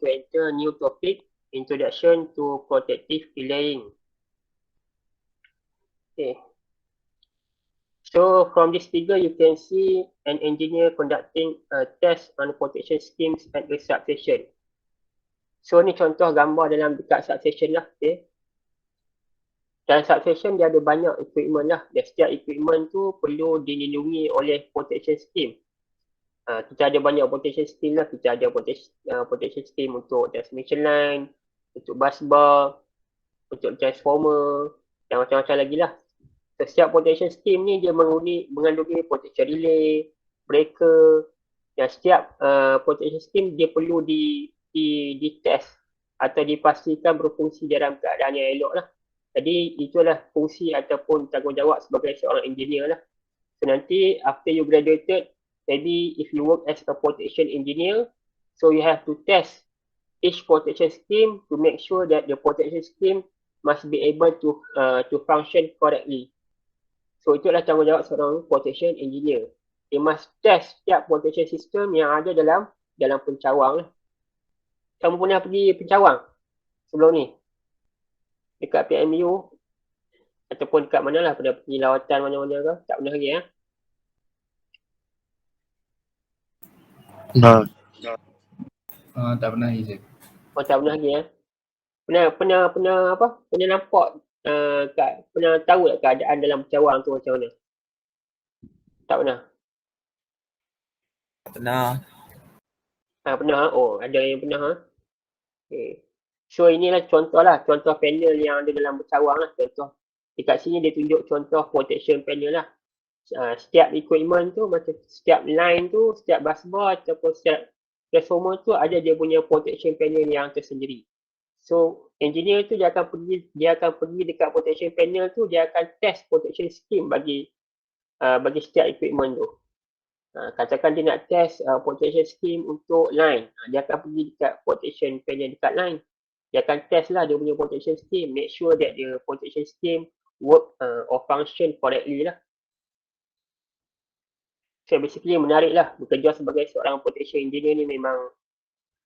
to enter a new topic, Introduction to Protective Relaying. Okay. So from this figure, you can see an engineer conducting a test on protection schemes at the substation. So ni contoh gambar dalam dekat substation lah. Okay. Dalam substation dia ada banyak equipment lah. Dan setiap equipment tu perlu dilindungi oleh protection scheme. Kita ada banyak protection scheme lah. Kita ada protection scheme untuk transmission line, untuk bus bar, untuk transformer, dan macam-macam lagi lah. Setiap protection scheme ni dia mengandungi protection relay, breaker, dan setiap protection scheme dia perlu di-test atau dipastikan berfungsi dalam keadaan yang elok lah. Jadi itulah fungsi ataupun tanggungjawab sebagai seorang engineer lah. So nanti after you graduated, maybe if you work as a protection engineer, so you have to test each protection scheme to make sure that the protection scheme must be able to function correctly. So itulah tanggungjawab seorang protection engineer. They must test setiap protection system yang ada dalam pencawang lah. Kamu pernah pergi pencawang sebelum ni? Dekat PMU ataupun dekat mana lah, pernah pergi lawatan mana-mana ke? Tak pernah lagi ya? No. Tak pernah lagi je. Oh, tak pernah lagi ya? Pernah apa? Pernah nampak pernah tahu tak keadaan dalam pencawang tu macam mana? Tak pernah? Pernah. Pernah? Oh, ada yang pernah ha? Okay. So inilah contoh panel yang ada dalam pencawang lah. Contoh dekat sini dia tunjuk contoh protection panel lah. Setiap equipment tu, macam setiap line tu, setiap bus bar ataupun setiap transformer tu ada dia punya protection panel yang tersendiri. So engineer tu dia akan pergi dekat protection panel tu, dia akan test protection scheme bagi setiap equipment tu. Katakan dia nak test protection scheme untuk line, dia akan pergi dekat protection panel dekat line. Dia akan test lah dia punya protection scheme, make sure that the protection scheme work or function correctly lah. So basically menarik lah, bekerja sebagai seorang protection engineer ni memang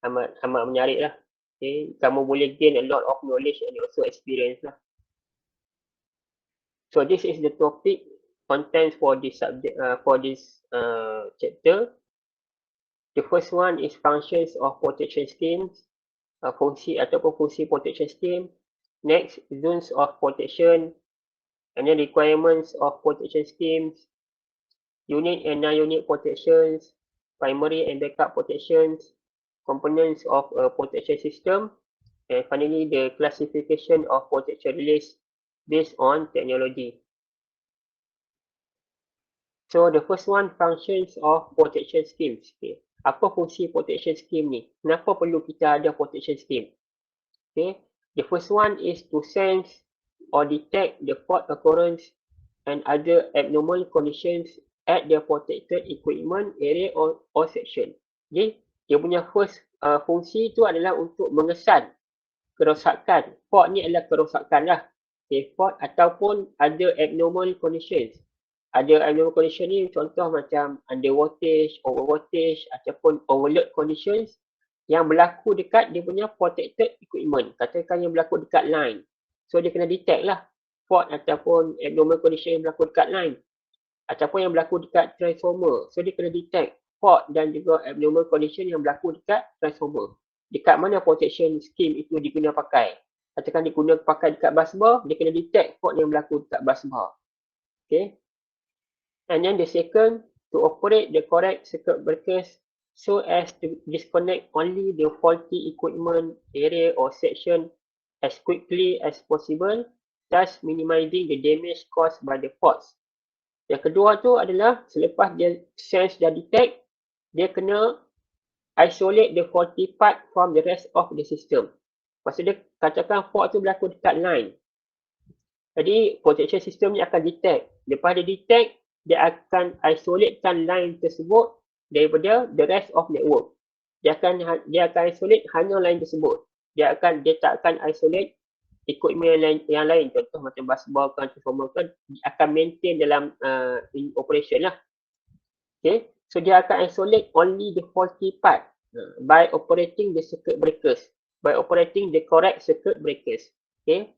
amat menarik lah. Okay. Kamu boleh gain a lot of knowledge and also experience lah. So this is the topic contents for this subject, for this chapter. The first one is functions of protection schemes, fungsi protection scheme. Next, zones of protection, and then requirements of protection schemes, unit and non-unit protections, primary and backup protections, components of a protection system, and finally the classification of protection relays based on technology. So the first one, functions of protection schemes. Okay. Apa fungsi protection scheme ni? Kenapa perlu kita ada protection scheme? Okay. The first one is to sense or detect the fault occurrence and other abnormal conditions at the protected equipment area or section. Okay. Dia punya first fungsi tu adalah untuk mengesan kerosakan. Fault ni adalah kerosakan lah. Okay. Fault ataupun other abnormal conditions. Ada abnormal condition ni contoh macam under voltage, over voltage ataupun overload conditions yang berlaku dekat dia punya protected equipment. Katakan yang berlaku dekat line. So dia kena detect lah fault ataupun abnormal condition yang berlaku dekat line. Ataupun yang berlaku dekat transformer. So dia kena detect fault dan juga abnormal condition yang berlaku dekat transformer. Dekat mana protection scheme itu diguna pakai. Katakan diguna pakai dekat bus bar, dia kena detect fault yang berlaku dekat bus bar. Okay. And then the second, to operate the correct circuit breakers so as to disconnect only the faulty equipment area or section as quickly as possible, thus minimizing the damage caused by the faults. Yang kedua tu adalah selepas dia sense dah detect, dia kena isolate the faulty part from the rest of the system. Maksud dia katakan fault tu berlaku dekat line. Jadi protection system ni akan detect. Lepas dia detect, dia akan isolatekan line tersebut daripada the rest of network. Dia akan isolate hanya line tersebut. Dia tak akan isolate equipment yang lain. Contoh macam bus bar kan, transformer kan, akan maintain dalam in operation lah. Okay. So dia akan isolate only the faulty part. by operating the circuit breakers, by operating the correct circuit breakers. Okay.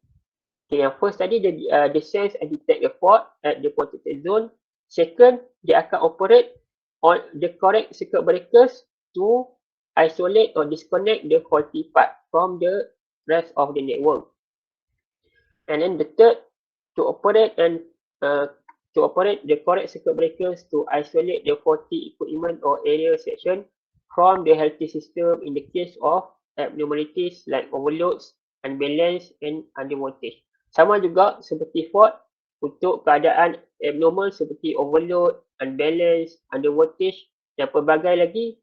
Okay, yang first tadi dia sense and detect the fault at the protected zone. Second, dia akan operate on the correct circuit breakers to isolate or disconnect the faulty part from the rest of the network. And then the third, to operate the correct circuit breakers to isolate the faulty equipment or area section from the healthy system in the case of abnormalities like overloads, unbalance and under voltage. Sama juga seperti fault untuk keadaan abnormal seperti overload, unbalance, under voltage dan pelbagai lagi.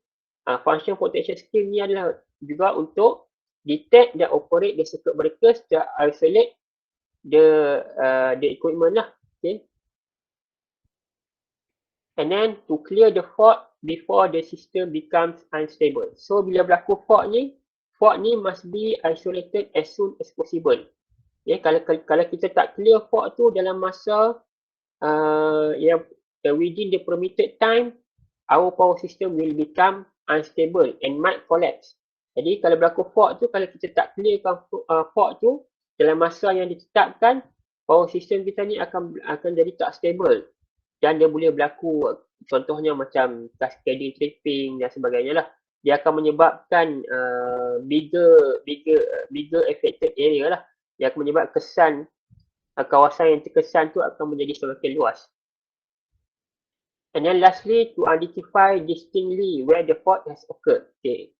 Function protection scheme ni adalah juga untuk detect dan operate the circuit breakers to isolate the equipment lah. Okay. And then to clear the fault before the system becomes unstable. So bila berlaku fault ni must be isolated as soon as possible. Okay, kalau kita tak clear fault tu dalam masa yang within the permitted time, our power system will become unstable and might collapse. Jadi kalau berlaku fault tu, kalau kita tak clearkan fault tu dalam masa yang ditetapkan, power system kita ni akan jadi tak stable dan dia boleh berlaku, contohnya macam cascading tripping dan sebagainya lah. Dia akan menyebabkan bigger affected area lah. Dia akan menyebabkan kesan kawasan yang terkesan tu akan menjadi semakin luas. And then lastly, to identify distinctly where the fault has occurred. Okay.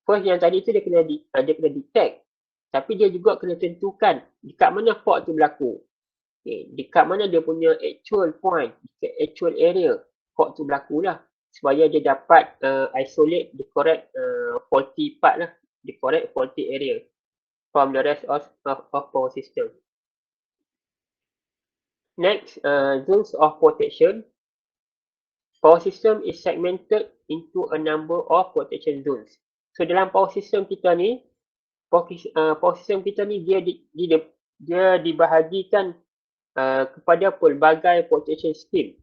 First yang tadi tu dia kena detect. Tapi dia juga kena tentukan dekat mana fault tu berlaku. Okay. Dekat mana dia punya actual point, actual area fault tu berlaku lah. Supaya dia dapat isolate the correct faulty part lah. The correct faulty area from the rest of power system. Next, zones of protection. Power system is segmented into a number of protection zones. So dalam power system kita ni, dia dibahagikan kepada pelbagai protection scheme,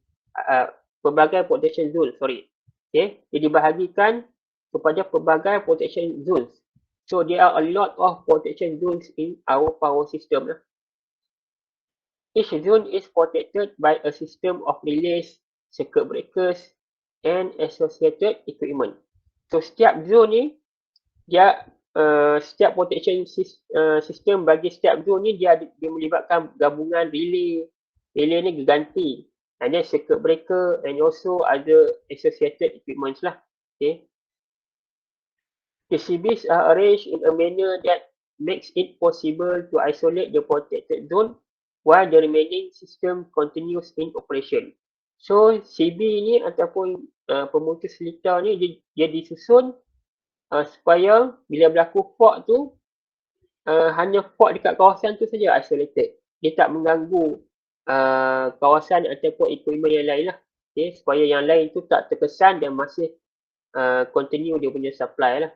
pelbagai protection zone, sorry. Okay, dia dibahagikan kepada pelbagai protection zones. So there are a lot of protection zones in our power system. Each zone is protected by a system of relays, circuit breakers and associated equipment. So setiap zone ni dia setiap protection system bagi setiap zone ni dia melibatkan gabungan relay ni geganti, and then circuit breaker and also other associated equipments lah. Okay. PCBs are arranged in a manner that makes it possible to isolate the protected zone while the remaining system continues in operation. So CB ni ataupun pemutus selita ni dia disusun supaya bila berlaku fault tu hanya fault dekat kawasan tu saja isolated. Dia tak mengganggu kawasan ataupun equipment yang lain lah. Okay, supaya yang lain tu tak terkesan dan masih continue dia punya supply lah.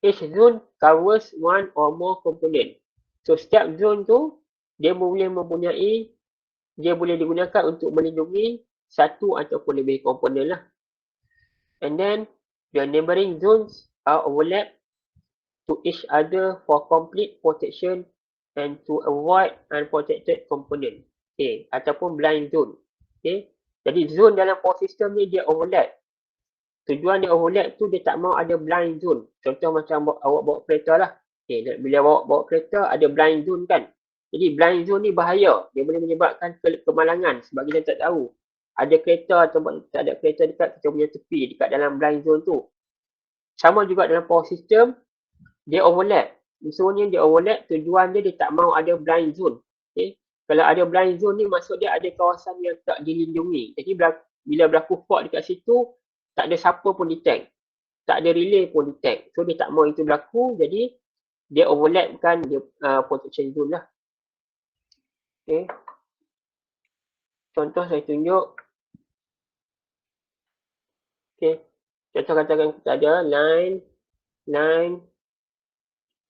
Each zone covers one or more component. So setiap zone tu dia boleh digunakan untuk melindungi satu ataupun lebih komponen lah. And then the neighboring zones are overlap to each other for complete protection and to avoid unprotected component. Okay, ataupun blind zone. Okay, jadi zone dalam power system ni dia overlap. Tujuan dia overlap tu dia tak mau ada blind zone. Contoh macam awak bawa kereta lah. Okay, bila awak bawa kereta ada blind zone kan. Jadi blind zone ni bahaya. Dia boleh menyebabkan kemalangan sebab kita tak tahu ada kereta atau tak ada kereta dekat kita punya tepi dekat dalam blind zone tu. Sama juga dalam power system, dia overlap. Maksudnya dia overlap, tujuan dia tak mau ada blind zone. Okay. Kalau ada blind zone ni maksud dia ada kawasan yang tak dilindungi. Jadi bila berlaku fault dekat situ, tak ada siapa pun detect. Tak ada relay pun detect. So dia tak mau itu berlaku, jadi dia overlapkan dia protection zone lah. Okay. Contoh saya tunjuk. Okay. Contoh katakan kita ada line,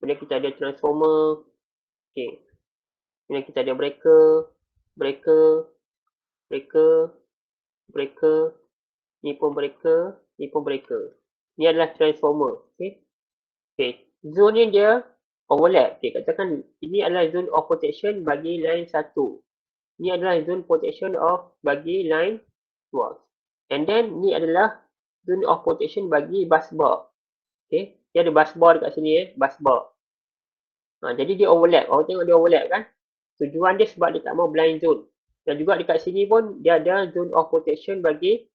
kemudian kita ada transformer. Okay. Kemudian kita ada breaker. Ni pun breaker. Ni adalah transformer. Okay. Okay. Zone ni dia overlap. Okay. Katakan ini adalah zone of protection bagi line 1. Ni adalah zone protection of bagi line 2. And then ni adalah zone of protection bagi bus bar. Okay. Dia ada bus bar dekat sini bus bar. Jadi dia overlap. Orang tengok dia overlap kan. Tujuan dia sebab dia tak mau blind zone. Dan juga dekat sini pun dia ada zone of protection bagi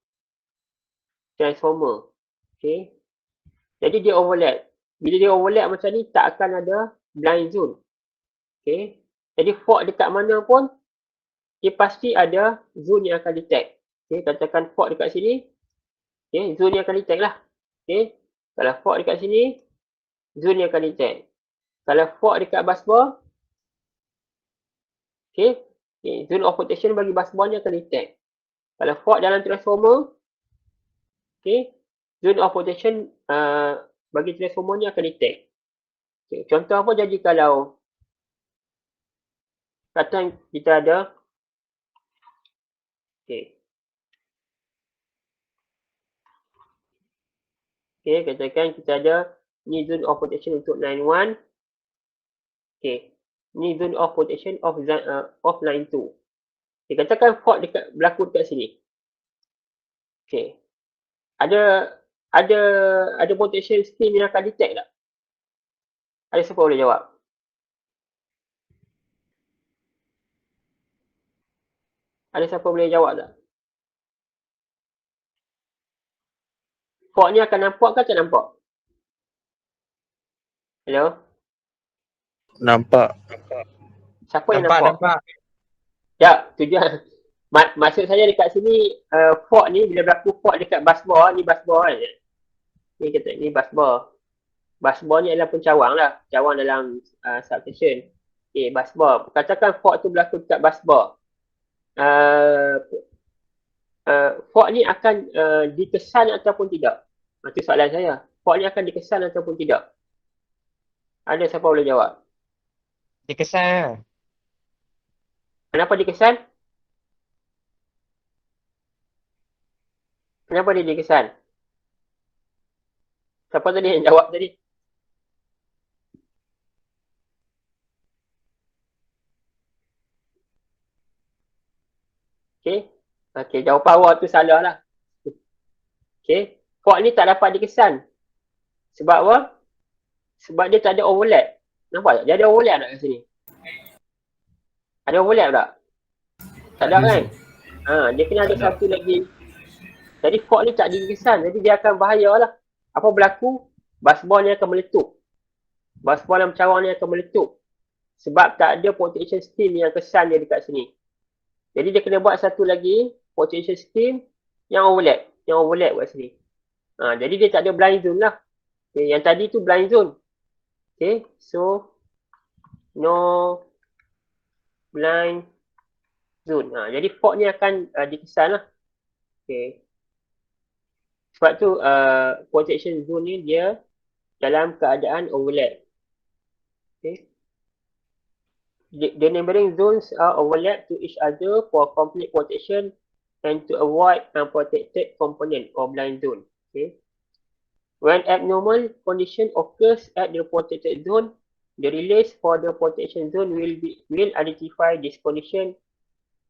transformer. Okay. Jadi dia overlap. Bila dia overlap macam ni, tak akan ada blind zone. Okay. Jadi fault dekat mana pun, dia pasti ada zone yang akan detect. Okay. Katakan fault dekat sini, okay, zone yang akan detect lah. Okay. Kalau fault dekat sini, zone yang akan detect. Kalau fault dekat busbar, okay, okay, zone of protection bagi busbar ni akan detect. Kalau fault dalam transformer, okay, zone of protection bagi transformer ni akan detect. Okay. Contoh apa jadi kalau katakan kita ada, okay, okay, katakan kita ada ni zone of protection untuk line 1. Okay, ni zone of protection of line 2. Okay, katakan fault dekat berlaku dekat sini. Okay, ada protection scheme yang akan detect tak? Ada siapa boleh jawab? Ada siapa boleh jawab tak? Fault ni akan nampak ke tak nampak? Hello? Nampak. Siapa yang nampak? Nampak. Ya, tujuan. Maksud saya dekat sini, fault ni bila berlaku fault dekat busbar, ni busbar kan? Ni kata ni busbar. Busbar ni adalah pencawang lah. Pencawang dalam substation. Okay, busbar. Katakan fault tu berlaku dekat busbar. Fault ni akan dikesan ataupun tidak? Itu soalan saya. Fault ni akan dikesan ataupun tidak? Ada siapa boleh jawab? Dikesan. Kenapa dikesan? Kenapa dia dikesan? Siapa tadi yang jawab tadi? Okay. Okay, jawapan awak tu salah lah. Okay. Fault ni tak dapat dikesan. Sebab apa? Sebab dia tak ada overlap. Nampak tak? Dia ada overlap tak kat sini? Ada overlap tak? Tak ada kan? Dia kena ada satu lagi. Jadi fault ni tak dikesan. Jadi dia akan bahaya lah. Apa berlaku? Busbar ni akan meletup. Busbar dalam cawang ni akan meletup. Sebab tak ada protection scheme yang kesan dia dekat sini. Jadi dia kena buat satu lagi protection scheme yang overlap. Yang overlap kat sini. Jadi dia tak ada blind zone lah. Okay, yang tadi tu blind zone. Okay, so no blind zone. Jadi fault ni akan dikesan lah. Okay. Sebab tu protection zone ni dia dalam keadaan overlap. Okay. The neighboring zones are overlap to each other for complete protection and to avoid unprotected component or blind zone. Okay. When abnormal condition occurs at the protected zone, the relays for the protection zone will identify this condition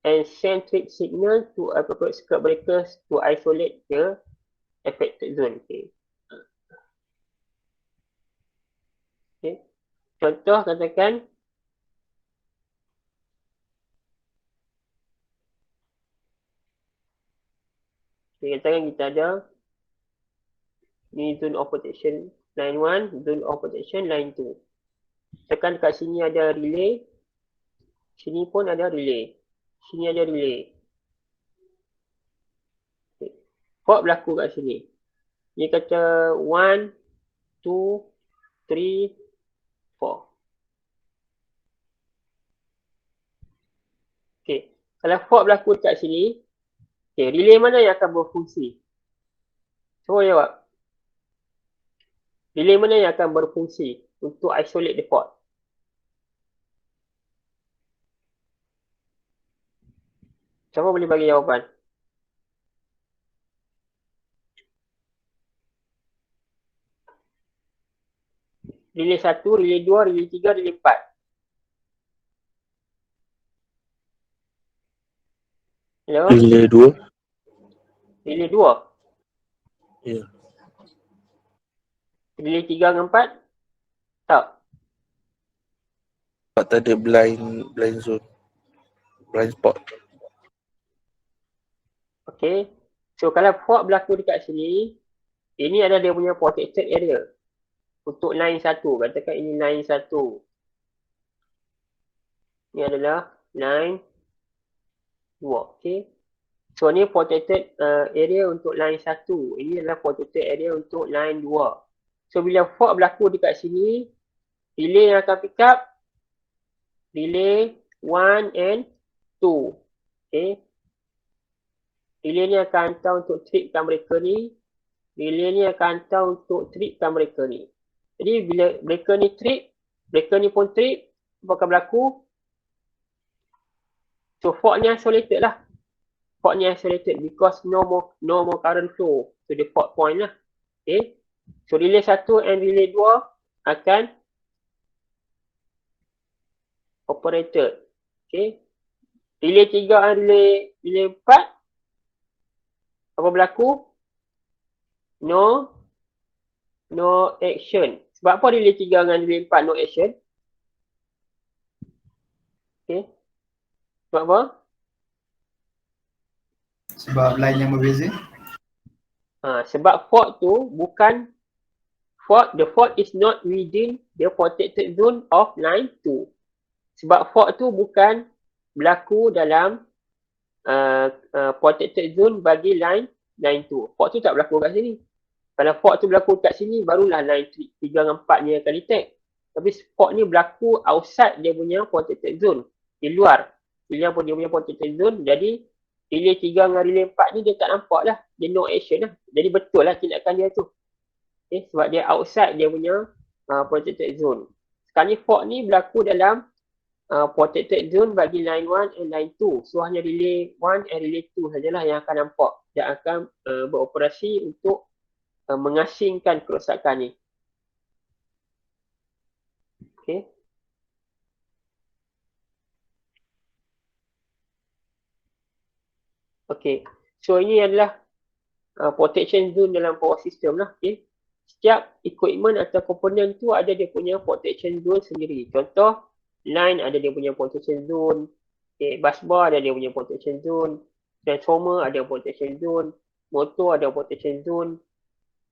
and send tweet signal to appropriate circuit breakers to isolate the affected zone. Okay. Okay. Contoh katakan katakan kita ada ni zone of protection line 1, zone of protection line 2. Tekan dekat sini ada relay, sini pun ada relay, sini ada relay. Okay. Fault berlaku kat sini. Dia kata 1, 2, 3, 4. Okay. Kalau fault berlaku kat sini, okay, relay mana yang akan berfungsi? Semua jawab. Relay mana yang akan berfungsi untuk isolate the fault? Siapa boleh bagi jawapan? Relay 1, relay 2, relay 3, relay 4. Hello? Relay 2. Relay 2. Ya. Relay 3 dengan 4? Tak. Tak ada blind zone. Blind spot. Okay. So kalau fault berlaku dekat sini, ini adalah dia punya protected area. Untuk line 1. Katakan ini line 1. Ini adalah line 2. Okay. So ni protected area untuk line 1. Ini adalah protected area untuk line 2. So bila fault berlaku dekat sini, relay yang akan pick up, relay 1 and 2. Okay. Relay ni akan hantar untuk tripkan mereka ni. Relay ni akan hantar untuk tripkan mereka ni. Jadi bila mereka ni trip, mereka ni pun trip, apa akan berlaku? So fault ni isolated lah. Fault ni isolated because no more current flow to the fault point lah. Okay. So relay 1 and relay 2 akan operated. Okay. Relay 3 and relay 4 apa berlaku? No action. Sebab apa relay 3 dengan relay 4 no action? Okay. Sebab apa? Sebab line yang berbeza. Sebab fault tu bukan the fault is not within the protected zone of line 2. Sebab fault tu bukan berlaku dalam protected zone bagi line 2. Fault tu tak berlaku kat sini. Kalau fault tu berlaku kat sini, barulah line 3 dengan 4 ni akan detect. Tapi fault ni berlaku outside dia punya protected zone. Di luar. Dia punya protected zone. Jadi, relay 3 dengan relay 4 ni dia tak nampak lah. Dia no action lah. Jadi betul lah tindakan dia tu. Okay, sebab dia outside dia punya protected zone. Sekarang ni fault ni berlaku dalam protected zone bagi line 1 and line 2. So hanya relay 1 and relay 2 sajalah yang akan nampak. Dia akan beroperasi untuk mengasingkan kerosakan ni. Okay. Okay. So ini adalah protection zone dalam power system lah. Okay. Setiap equipment atau komponen tu ada dia punya protection zone sendiri. Contoh, line ada dia punya protection zone. Okay. Busbar ada dia punya protection zone. Transformer ada protection zone. Motor ada protection zone.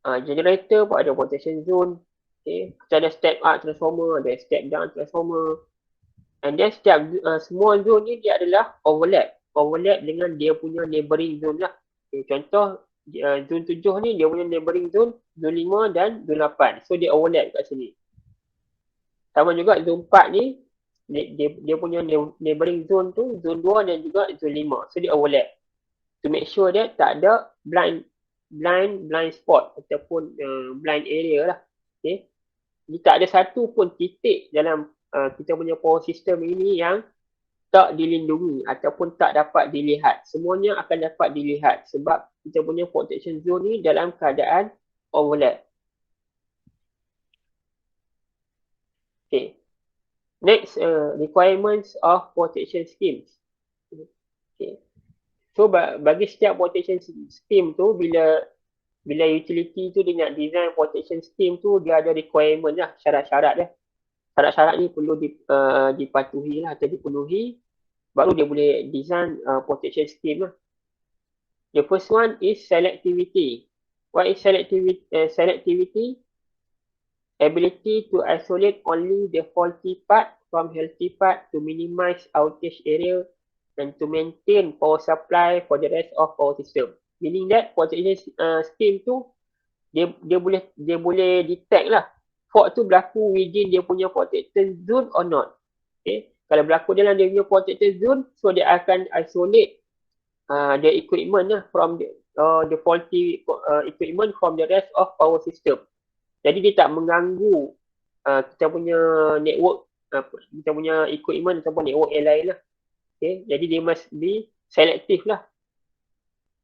Generator pun ada protection zone. Okay. Kita ada step up transformer, ada step down transformer. And then setiap semua zone ni dia adalah overlap dengan dia punya neighboring zone lah. Okay. Contoh, zone 7 ni dia punya neighboring zone, zone 5 dan zone 8. So dia overlap kat sini. Sama juga zone 4 ni, dia punya neighboring zone tu, zone 2 dan juga zone 5. So dia overlap. To make sure that tak ada blind spot ataupun blind area lah. Okay. Jadi tak ada satu pun titik dalam kita punya power system ini yang tak dilindungi ataupun tak dapat dilihat. Semuanya akan dapat dilihat sebab kita punya protection zone ni dalam keadaan overlap. Okay. Next, requirements of protection schemes. Okay. So bagi setiap protection scheme tu, bila utility tu dia nak design protection scheme tu, dia ada requirement lah, syarat-syarat lah. Syarat-syarat ni perlu dipatuhi lah atau dipenuhi, baru dia boleh design protection scheme lah. The first one is selectivity. What is selectivity? Ability to isolate only the faulty part from healthy part to minimize outage area and to maintain power supply for the rest of power system. Meaning that protection scheme tu dia boleh detect lah fault tu berlaku within dia punya protected zone or not. Okay. Kalau berlaku dalam dia punya protected zone, so dia akan isolate the equipment lah from the faulty equipment from the rest of power system. Jadi dia tak mengganggu kita punya network, kita punya equipment ataupun network yang lain lah. Okay. Jadi dia must be selective lah.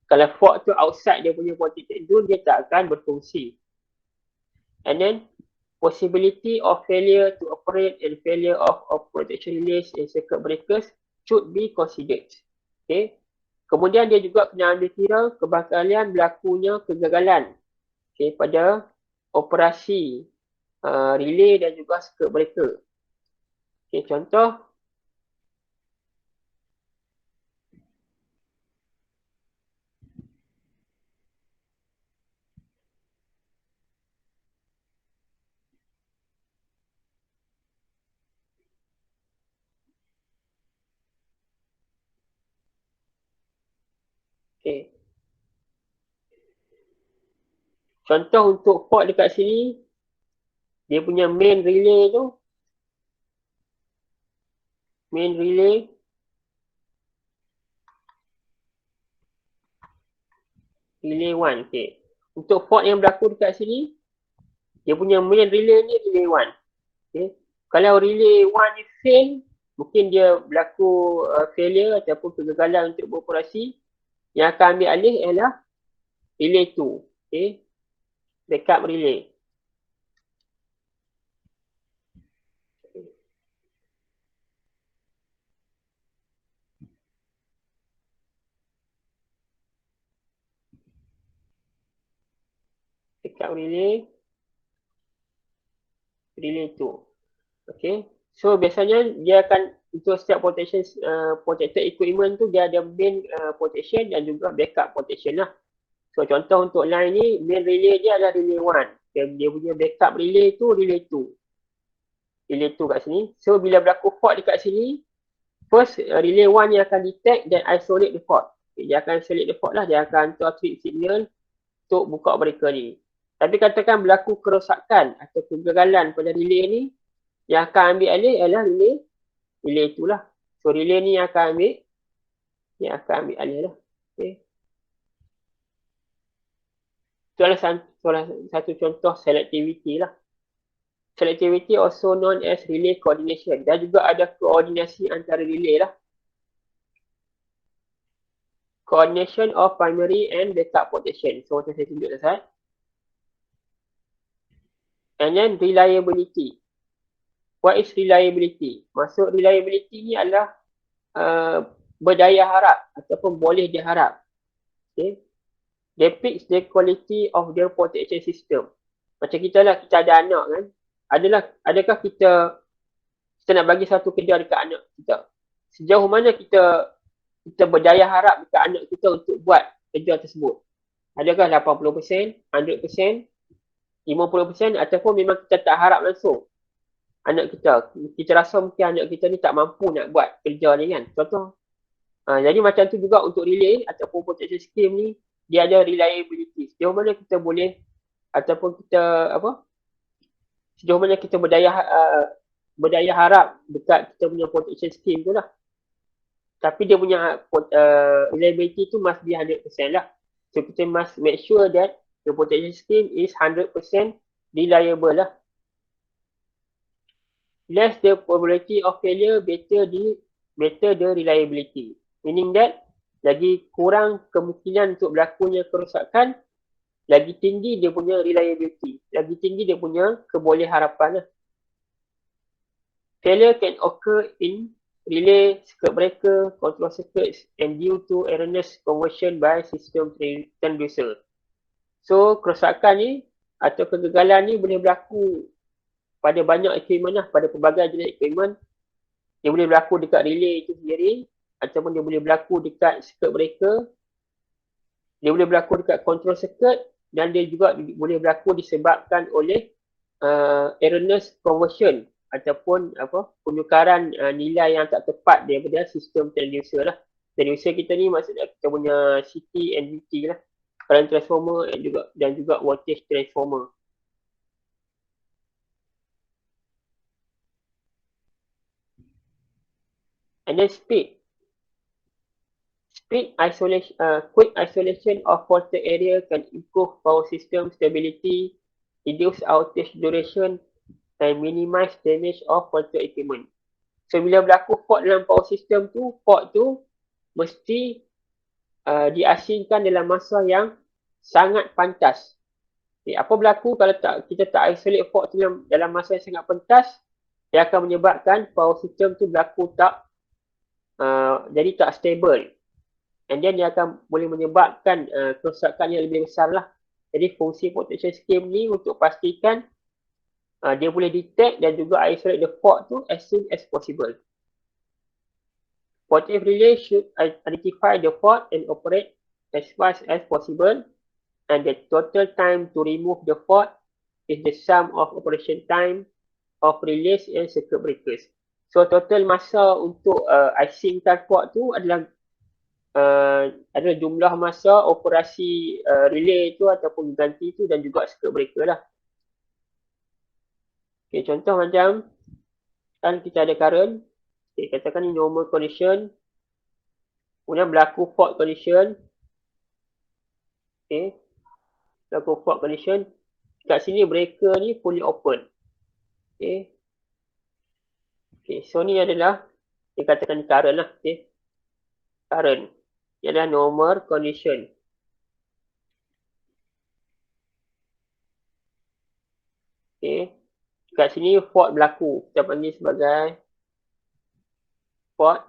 Kalau fault tu outside dia punya protected zone, dia tak akan berfungsi. And then possibility of failure to operate and failure of protection relays and circuit breakers should be considered. Okay. Kemudian dia juga kena ambil kira kebakaran berlakunya kegagalan, okay, pada operasi relay dan juga circuit breaker. Okay, contoh. Okay. Contoh untuk fault dekat sini, dia punya main relay tu, main relay relay 1. Okay. Untuk fault yang berlaku dekat sini, dia punya main relay ni relay 1. Okay. Kalau relay 1 ni fail, mungkin dia berlaku failure ataupun kegagalan untuk beroperasi, yang akan ambil alih ialah relay 2. Okay. Backup relay. Backup relay. Relay 2. Okay. So biasanya dia akan, untuk setiap protection protected equipment tu dia ada main protection dan juga backup protection lah. So contoh untuk line ni, main relay dia adalah relay 1. Dia punya backup relay tu relay 2. Relay 2 kat sini. So bila berlaku fault dekat sini, first relay 1 ni akan detect dan isolate the fault. Okay, dia akan isolate the fault lah. Dia akan hantar trip signal untuk buka breaker ni. Tapi katakan berlaku kerosakan atau kegagalan pada relay ni, yang akan ambil alih ialah relay tu lah. So relay ni yang akan ambil alih lah. Okay. Itu adalah satu contoh selectivity lah. Selectivity also known as relay coordination. Dan juga ada koordinasi antara relay lah. Coordination of primary and backup protection. So macam saya tunjuk dah. And then reliability. What is reliability? Maksud reliability ni adalah berdaya harap ataupun boleh diharap. Okay. Depicts the quality of their protection system. Macam kita lah, kita ada anak kan. Adakah kita nak bagi satu kerja dekat anak kita? Sejauh mana kita berdaya harap dekat anak kita untuk buat kerja tersebut? Adakah 80%, 100%, 50% ataupun memang kita tak harap langsung anak kita rasa mungkin anak kita ni tak mampu nak buat kerja ni kan, contoh. Jadi macam tu juga untuk relay ataupun protection scheme ni, dia ada reliability. Sejauh mana kita boleh ataupun kita sejauh mana kita berdaya harap dekat kita punya protection scheme tu lah. Tapi dia punya reliability tu must be 100% lah. So kita must make sure that the protection scheme is 100% reliable lah. Less the probability of failure, better the reliability. Meaning that, lagi kurang kemungkinan untuk berlakunya kerosakan, lagi tinggi dia punya reliability. Lagi tinggi dia punya kebolehan. Failure can occur in relay, circuit breaker, control circuits and due to erroneous conversion by system transducer. So, kerosakan ni atau kegagalan ni boleh berlaku pada banyak equipment lah, pada pelbagai jenis equipment. Dia boleh berlaku dekat relay itu sendiri, ataupun dia boleh berlaku dekat circuit breaker, dia boleh berlaku dekat control circuit, dan dia juga boleh berlaku disebabkan oleh erroneous conversion ataupun penukaran nilai yang tak tepat daripada sistem transducer lah. Transducer kita ni maksudnya kita punya CT and DT lah, current transformer dan juga voltage transformer. And then speed. Quick isolation of faulted area can improve power system stability, reduce outage duration, and minimize damage of faulted equipment. So bila berlaku fault dalam power system tu, fault tu mesti diasingkan dalam masa yang sangat pantas. Okay, apa berlaku kalau kita tak isolate fault tu dalam masa yang sangat pentas, dia akan menyebabkan power system tu berlaku jadi tak stable. And then dia akan boleh menyebabkan kerosakan yang lebih besar lah. Jadi fungsi protection scheme ni untuk pastikan dia boleh detect dan juga isolate the fault tu as soon as possible. Protective relay should identify the fault and operate as fast as possible, and the total time to remove the fault is the sum of operation time of relays and circuit breakers. So total masa untuk icingkan fault tu adalah jumlah masa operasi relay tu ataupun ganti tu dan juga circuit breaker lah. Okay, contoh macam kan kita ada current. Okay, katakan ni normal condition. Kemudian berlaku fault condition. Okay, berlaku fault condition. Kat sini breaker ni fully open. Okay. Okay, so ni adalah dia katakan current lah. Okay. Current. Ia adalah normal condition. Okay. Kat sini fault berlaku. Kita panggil sebagai fault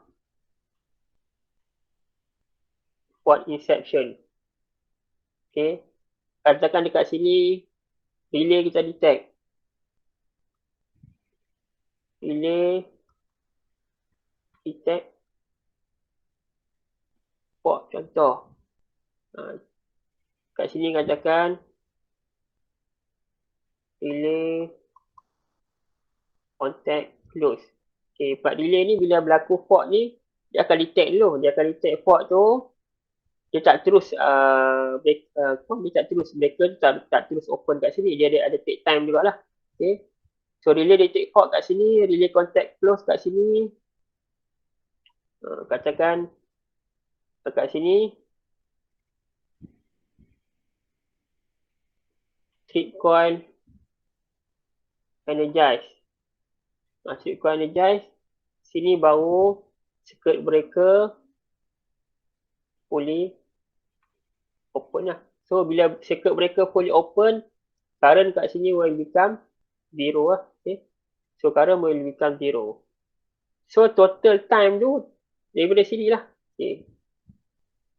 inception. Okay. Katakan dekat sini relay kita detect. Relay detect fault contoh. Kat sini katakan relay contact close. Okay, part relay ni bila berlaku fault ni dia akan detect dulu. Dia akan detect fault tu. Dia tak terus breaker tak terus open kat sini. Dia ada take time jugalah. Okay. So relay detect fault kat sini, relay contact close kat sini. Katakan kat sini trip coil energize. Trip coil energize. Sini baru circuit breaker fully open lah. So bila circuit breaker fully open, current kat sini will become zero lah. Okay. So current will become zero. So total time tu daripada sini lah. Okay.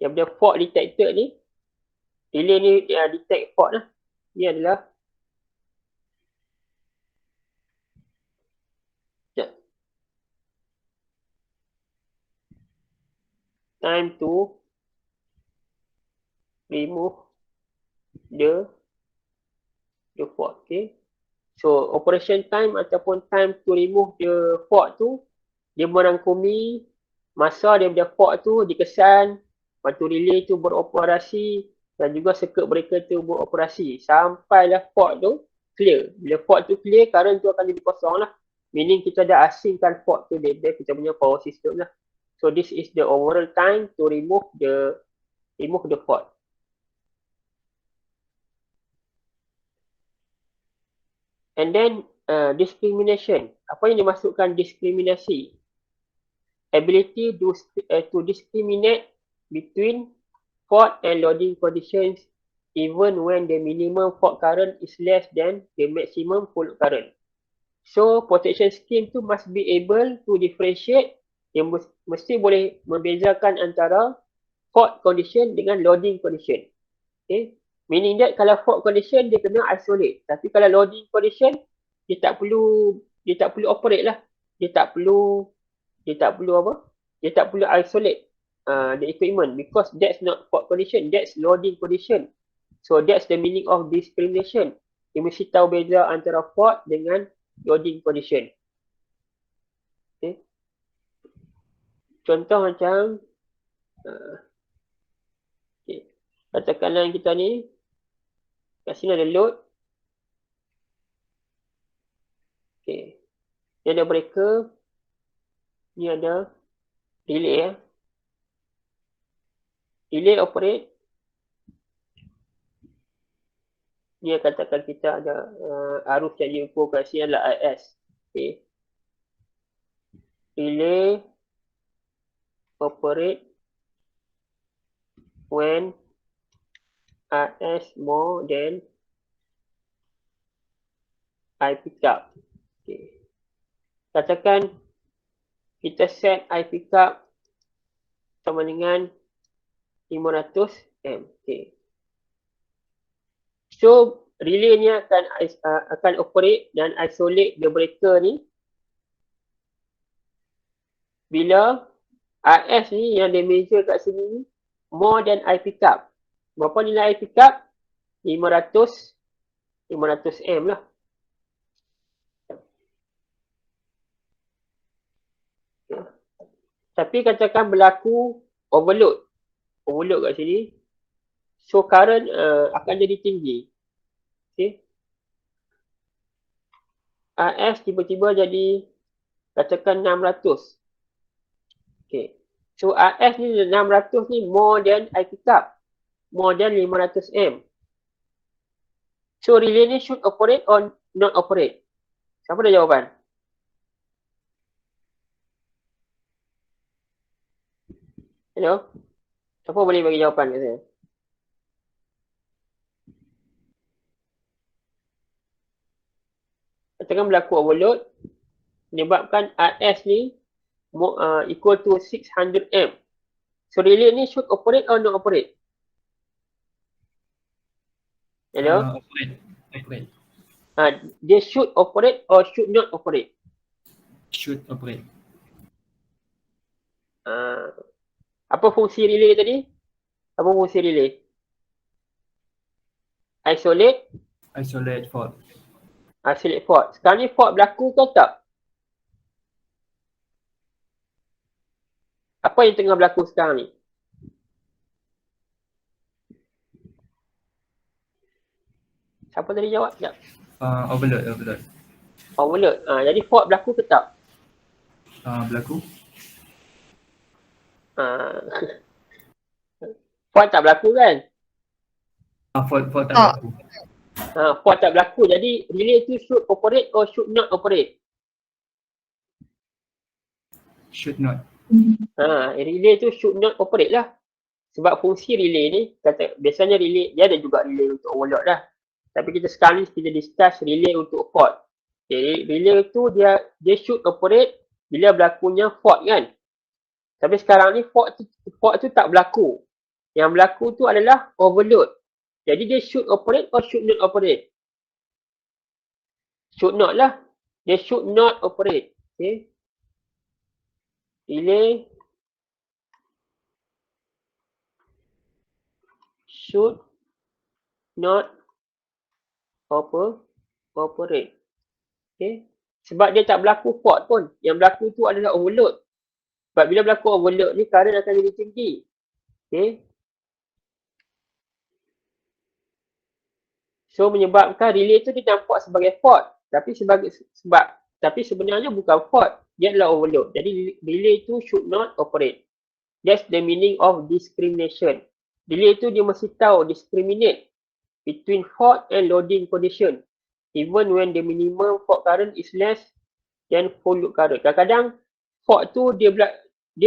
Yang dia fault detected ni, relay ni detect fault lah. Ni adalah time to remove the fault. Okay. So operation time ataupun time to remove the fault tu, dia merangkumi masa daripada fault tu dikesan, lepas tu relay tu beroperasi dan juga circuit breaker tu beroperasi sampailah fault tu clear. Bila fault tu clear, current tu akan jadi kosong lah. Meaning kita dah asingkan fault tu dari kita punya power system lah. So this is the overall time to remove the fault. And then discrimination. Apa yang dimasukkan diskriminasi? Ability to discriminate between fault and loading conditions even when the minimum fault current is less than the maximum full current. So protection scheme tu must be able to differentiate. Dia mesti boleh membezakan antara fault condition dengan loading condition. Okay. Meaning that kalau fault condition dia kena isolate. Tapi kalau loading condition dia tak perlu operate lah. Dia tak perlu isolate the equipment because that's not fault condition, that's loading condition. So that's the meaning of discrimination. Dia mesti tahu beza antara fault dengan loading condition. Okay. Contoh macam okay. Katakanlah kita ni kat sini ada load. Okay. Ni ada breaker. Ni ada relay. Relay operate. Ni katakan kita ada arus yang diukur kat sini adalah IS. Okay. Relay operate when IS more than I pickup. Okay. Katakan kita set I pickup sama dengan 500 M. Okay. So relay ni akan operate dan isolate the breaker ni bila RS ni yang dia measure kat sini ni more than I pickup. Berapa nilai I pickup? 500 M lah. Okay. Tapi katakan berlaku overload. Overload kat sini. So current akan jadi tinggi. Okay. RS tiba-tiba jadi katakan 600. Okay. So RS ni 600 ni more than I pickup. More than 500 M. So relay ni should operate or not operate? Siapa dah jawapan? Hello? Siapa boleh bagi jawapan kat saya? Katakan berlaku overload menyebabkan RS ni equal to 600 M. So relay ni should operate or not operate? Hello? Operate. They should operate or should not operate? Should operate. Apa fungsi relay tadi? Apa fungsi relay? Isolate fault. Isolate fault. Sekarang ni fault berlaku ke tak? Apa yang tengah berlaku sekarang ni? Siapa tadi jawab? Sekejap. Overload. Jadi fault berlaku ke tak? Berlaku. Fault tak berlaku kan? Fault tak berlaku. Fault tak berlaku. Jadi relay tu should operate or should not operate? Should not. Relay tu should not operate lah. Sebab fungsi relay ni, biasanya relay, dia ada juga relay untuk overload lah. Tapi kita sekarang ni kita discuss relay untuk fault. Jadi relay tu dia should operate bila berlakunya fault kan. Tapi sekarang ni fault tu tak berlaku. Yang berlaku tu adalah overload. Jadi dia should operate or should not operate? Should not lah. Dia should not operate. Okay. Relay should not operate. Okay. Sebab dia tak berlaku fault pun. Yang berlaku tu adalah overload. Sebab bila berlaku overload ni, current akan jadi tinggi. Okay. So menyebabkan relay tu dia nampak sebagai fault. Tapi sebenarnya bukan fault. Dia adalah overload. Jadi relay tu should not operate. That's the meaning of discrimination. Relay tu dia mesti tahu discriminate between fault and loading condition. Even when the minimum fault current is less than full load current. Kadang-kadang fault tu dia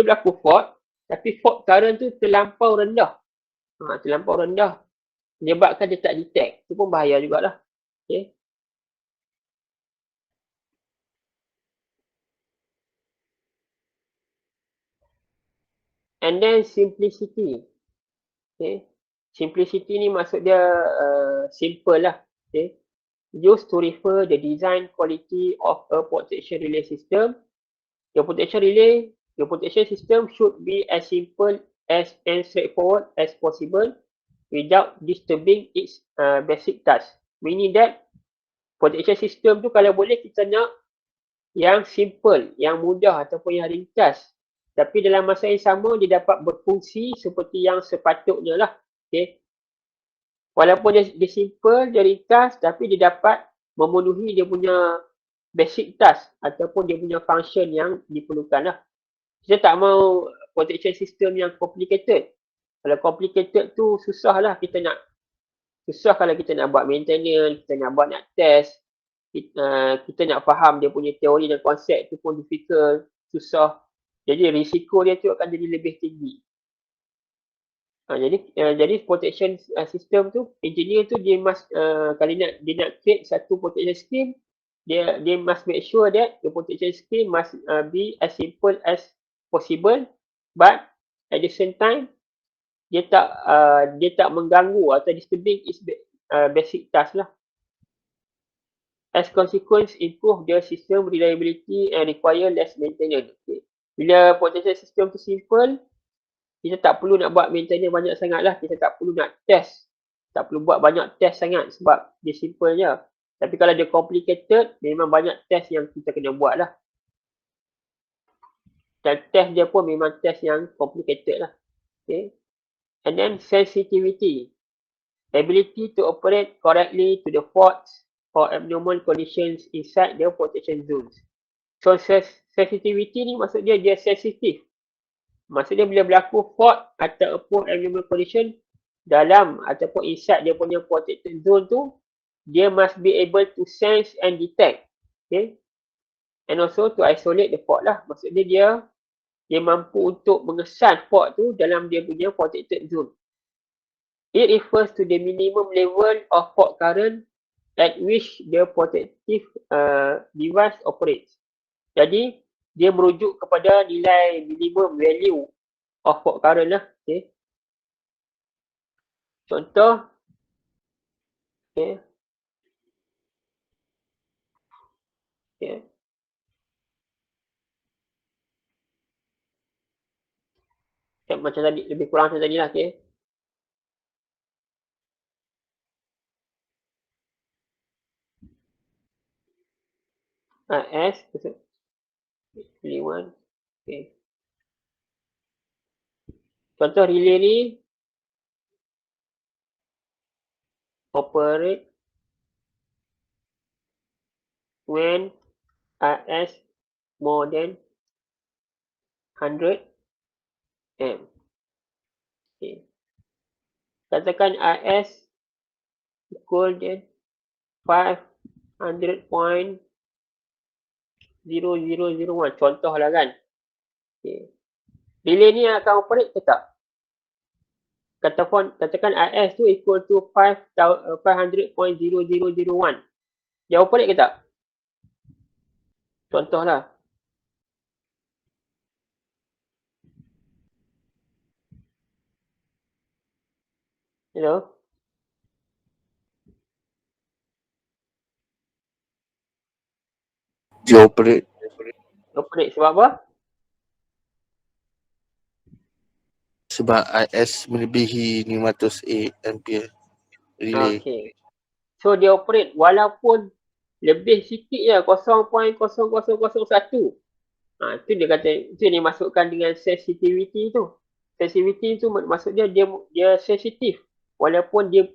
berlaku fault, tapi fault current tu terlampau rendah. Terlampau rendah. Menyebabkan dia tak detect. Itu pun bahaya jugalah. Okay. And then simplicity. Okay. Simplicity ni maksud dia simple lah. Okay. Used to refer the design quality of a protection relay system. Your protection system should be as simple as and straightforward as possible without disturbing its basic task. Meaning that protection system tu kalau boleh kita nak yang simple, yang mudah ataupun yang ringkas. Tapi dalam masa yang sama dia dapat berfungsi seperti yang sepatutnya lah. Okay. Walaupun dia simple, dia ringkas, tapi dia dapat memenuhi dia punya basic task ataupun dia punya function yang diperlukan lah. Kita tak mau protection system yang complicated. Kalau complicated tu susah lah susah kalau kita nak buat maintenance, kita nak test, kita nak faham dia punya teori dan konsep tu pun difficult, susah. Jadi risiko dia tu akan jadi lebih tinggi. Jadi protection system tu, engineer tu dia kalau dia nak create satu protection scheme, They must make sure that the protection scheme must be as simple as possible, but at the same time dia tak mengganggu atau disturbing its basic task lah. As consequence, improve the system reliability and require less maintenance. Okay. Bila protection system tu simple, kita tak perlu nak buat maintenance banyak sangat lah. Kita tak perlu nak test. Tak perlu buat banyak test sangat sebab dia simple je. Tapi kalau dia complicated, memang banyak test yang kita kena buat lah. Dan test dia pun memang test yang complicated lah. Okay. And then sensitivity. Ability to operate correctly to the faults or abnormal conditions inside the protection zones. So sensitivity ni maksud dia sensitif. Maksudnya bila berlaku fault ataupun abnormal condition dalam ataupun inside dia punya protected zone tu, dia must be able to sense and detect. Okay. And also to isolate the fault lah. Maksudnya dia mampu untuk mengesan fault tu dalam dia punya protected zone. It refers to the minimum level of fault current at which the protective device operates. Jadi, dia merujuk kepada nilai minimum value of fault current lah. Okay. Contoh. Okay. Okay. Macam tadi, lebih kurang macam tadi lah. Okay. S relay 1. Okay. Contoh relay ni operate when RS more than 100 M. Okay. Katakan RS equal than 500.0001. Contoh lah kan. Okay. Relay ni akan operate ke tak? Katakan RS tu equal to 500.0001. Dia operate ke tak? Contoh lah. Hello? Dia operate. Operate sebab apa? Sebab IS melebihi 500 ampere relay. Okay. So dia operate walaupun lebih sikit je 0.0001. Tu dia kata, tu dia masukkan dengan sensitivity tu. Sensitivity tu maksudnya dia sensitif walaupun dia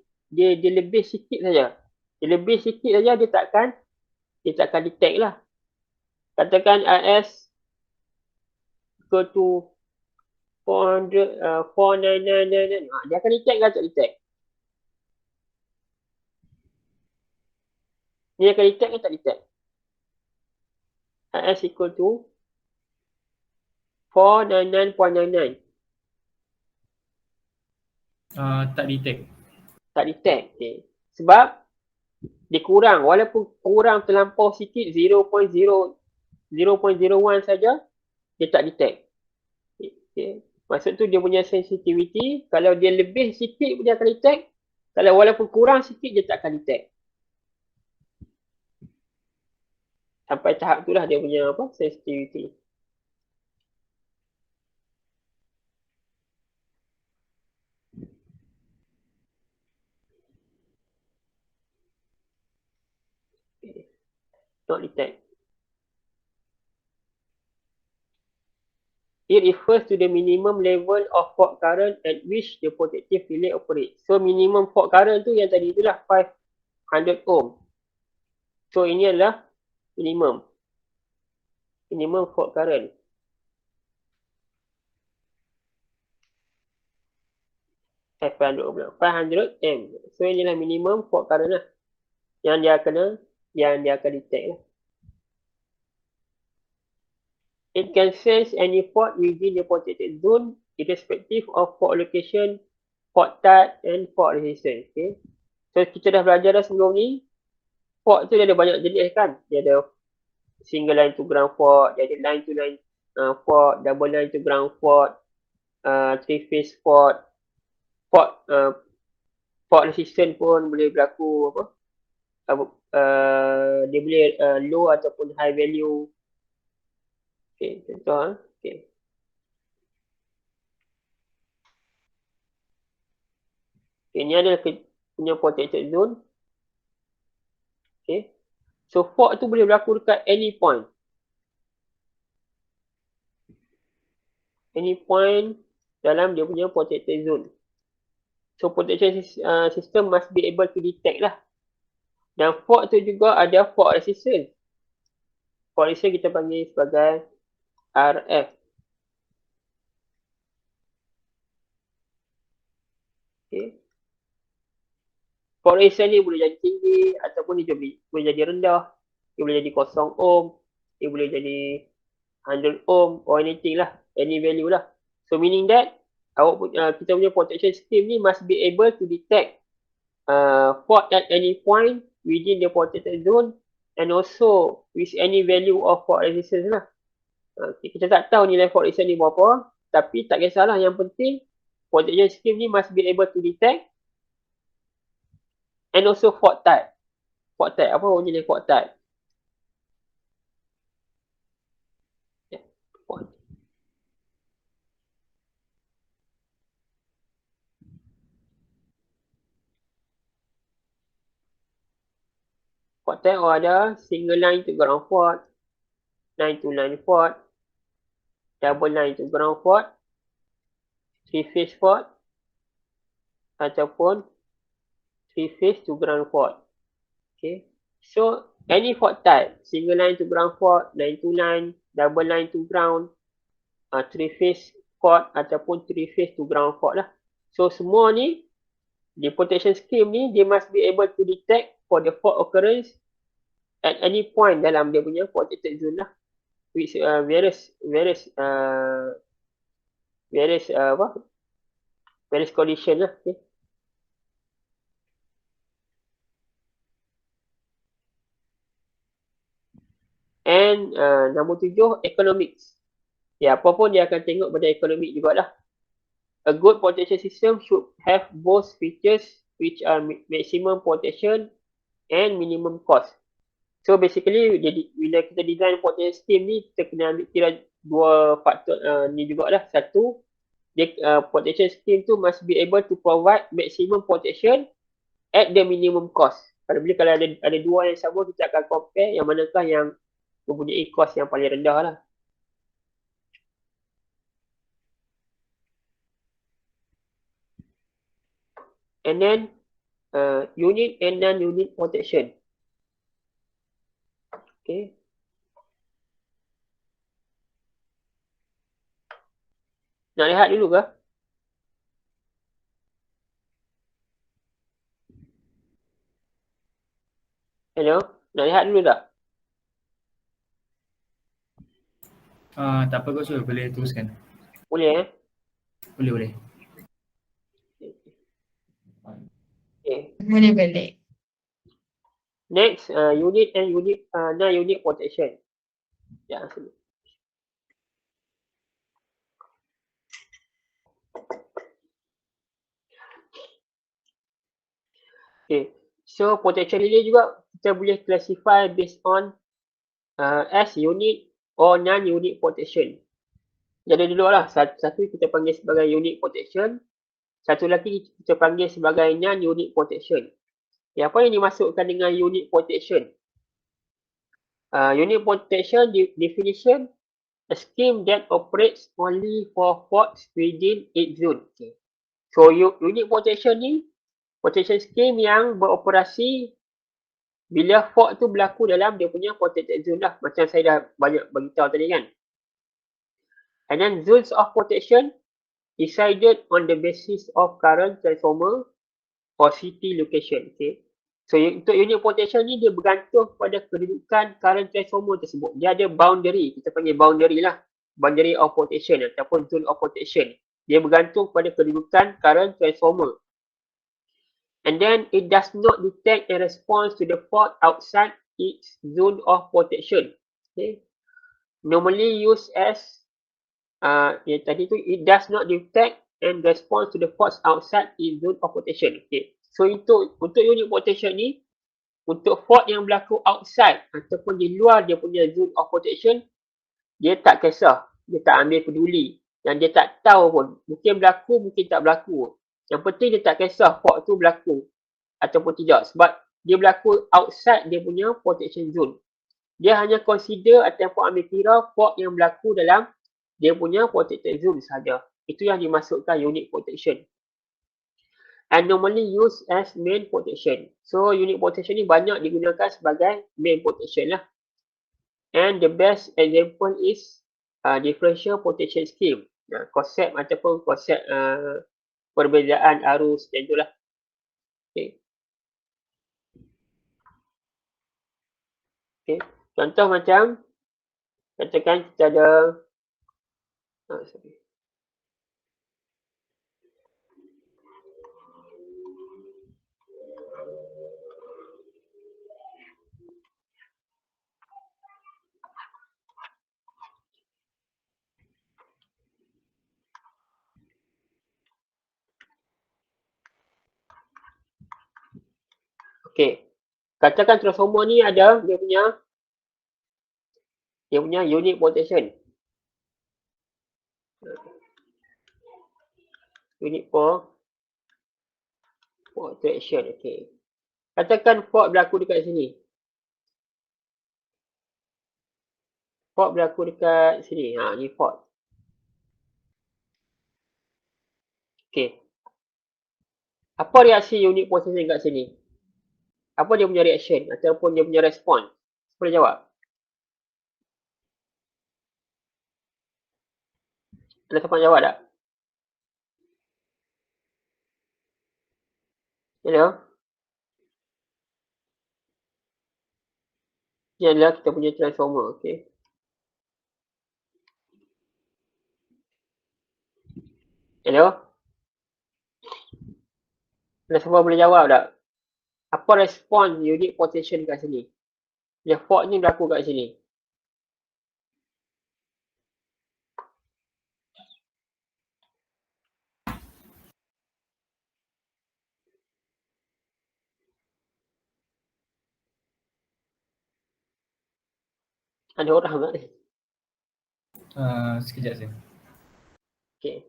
lebih sikit saja. Dia lebih sikit saja dia takkan detect lah. Katakan RS equal to 499. Dia akan detect ke tak detect? Dia akan detect ke tak detect? RS equal to 499.99. Tak detect. Tak detect. Okay. Sebab dia kurang. Walaupun kurang terlampau sikit 0.01 saja, dia tak detect. Okay. Maksud tu dia punya sensitivity. Kalau dia lebih sikit dia akan detect. Kalau walaupun kurang sikit dia tak akan detect. Sampai tahap tu lah dia punya sensitivity. Not detect. It refers to the minimum level of fault current at which the protective relay operates. So minimum fault current tu yang tadi itulah 500 ohm. So ini adalah minimum fault current. Eh, 500 M. So inilah minimum fault current lah. Yang dia akan detect lah. It can sense any fault within the protected zone irrespective of fault location, fault type and fault resistance. Okay. So kita dah belajar dah sebelum ni. fault tu dia ada banyak jenis kan. Dia ada single line to ground fault, dia ada line to line fault, double line to ground fault, three phase fault, fault resistant pun boleh berlaku apa? Dia boleh low ataupun high value. Okay, contoh. Okay. Ini adalah punya protected zone. Okay. So fault tu boleh berlaku dekat any point. Any point dalam dia punya protected zone. So protection system must be able to detect lah. Dan fault tu juga ada fault resistance. Fault resistance kita panggil sebagai RF. Okay. Fault resistance ni boleh jadi tinggi ataupun dia boleh jadi rendah. Dia boleh jadi 0 ohm. Dia boleh jadi 100 ohm or anything lah. Any value lah. So meaning that kita punya protection scheme ni must be able to detect fault at any point within the protected zone and also with any value of fault resistance lah. Kita tak tahu nilai fault resistance ni berapa, tapi tak kisahlah, yang penting protection scheme ni must be able to detect and also fault type. Fault type, apa nilai fault type? Fault type ada single line to ground fault, line to line fault, double line to ground fault, three phase fault, ataupun three phase to ground fault. Okay. So any fault type, single line to ground fault, line to line, double line to ground, three phase fault ataupun three phase to ground fault lah. So semua ni di protection scheme ni dia must be able to detect for the fault occurrence at any point dalam dia punya protected zone lah, which various condition lah. Okay. And nombor 7, economics. Ya, apa pun dia akan tengok pada economic jugalah. A good protection system should have both features which are maximum protection and minimum cost. So basically bila kita design protection scheme ni, kita kena ambil kira dua faktor ni jugalah. Satu, protection scheme tu must be able to provide maximum protection at the minimum cost. Kalau ada dua yang sama, kita akan compare yang manakah yang mempunyai cost yang paling rendah lah. And then unit and non-unit protection. Okay. Nak lihat dulu ke? Hello? Nak lihat dulu tak? Tak apa kot, Syul. Boleh teruskan. Boleh Boleh. Okay. Boleh. Next, unit and non-unit protection. Ya, sini. Okay. So protection ini juga kita boleh classify based on as unit or non-unit protection. Jadi dulu lah, satu kita panggil sebagai unit protection, satu lagi kita panggil sebagai non-unit protection. Ya, apa yang dimasukkan dengan unit protection? Unit protection definition, a scheme that operates only for faults within its zone. Okay. So unit protection ni protection scheme yang beroperasi bila fault tu berlaku dalam dia punya protected zone lah. Macam saya dah banyak beritahu tadi kan. And then zones of protection decided on the basis of current transformer or city location. Okay. So untuk unit protection ni dia bergantung pada kedudukan current transformer tersebut. Dia ada boundary, kita panggil boundary lah. Boundary of protection ataupun zone of protection. Dia bergantung pada kedudukan current transformer. And then it does not detect a response to the fault outside its zone of protection. Okay. Normally used as yang tadi tu, it does not detect and respond to the faults outside its zone of protection. Okay. So untuk unit protection ni, untuk fault yang berlaku outside ataupun di luar dia punya zone of protection, dia tak kisah, dia tak ambil peduli, dan dia tak tahu pun, mungkin berlaku, mungkin tak berlaku. Yang penting dia tak kisah fault tu berlaku ataupun tidak, sebab dia berlaku outside dia punya protection zone. Dia hanya consider ataupun ambil kira fault yang berlaku dalam dia punya protected zone sahaja. Itu yang dimasukkan unit protection. And normally used as main protection. So unit protection ni banyak digunakan sebagai main protection lah. And the best example is differential protection scheme. Konsep ataupun konsep perbezaan arus dan itulah. Okay. Okay. Contoh macam katakan kita ada sorry. Okay. Katakan transformer ni ada dia punya unit protection. Unit protection. Okay. Katakan fault berlaku dekat sini. Fault berlaku dekat sini. Ni fault. Okay. Apa reaksi unit protection kat sini? Apa dia punya reaction ataupun dia punya respon? Boleh jawab? Ada siapa jawab tak? Hello? Ini adalah kita punya transformer. Okay. Hello? Ada siapa boleh jawab tak? Apa respon unit protection kat sini? Dia fault ni berlaku kat sini. Ada orang tak ni? Sekejap saya. Okay.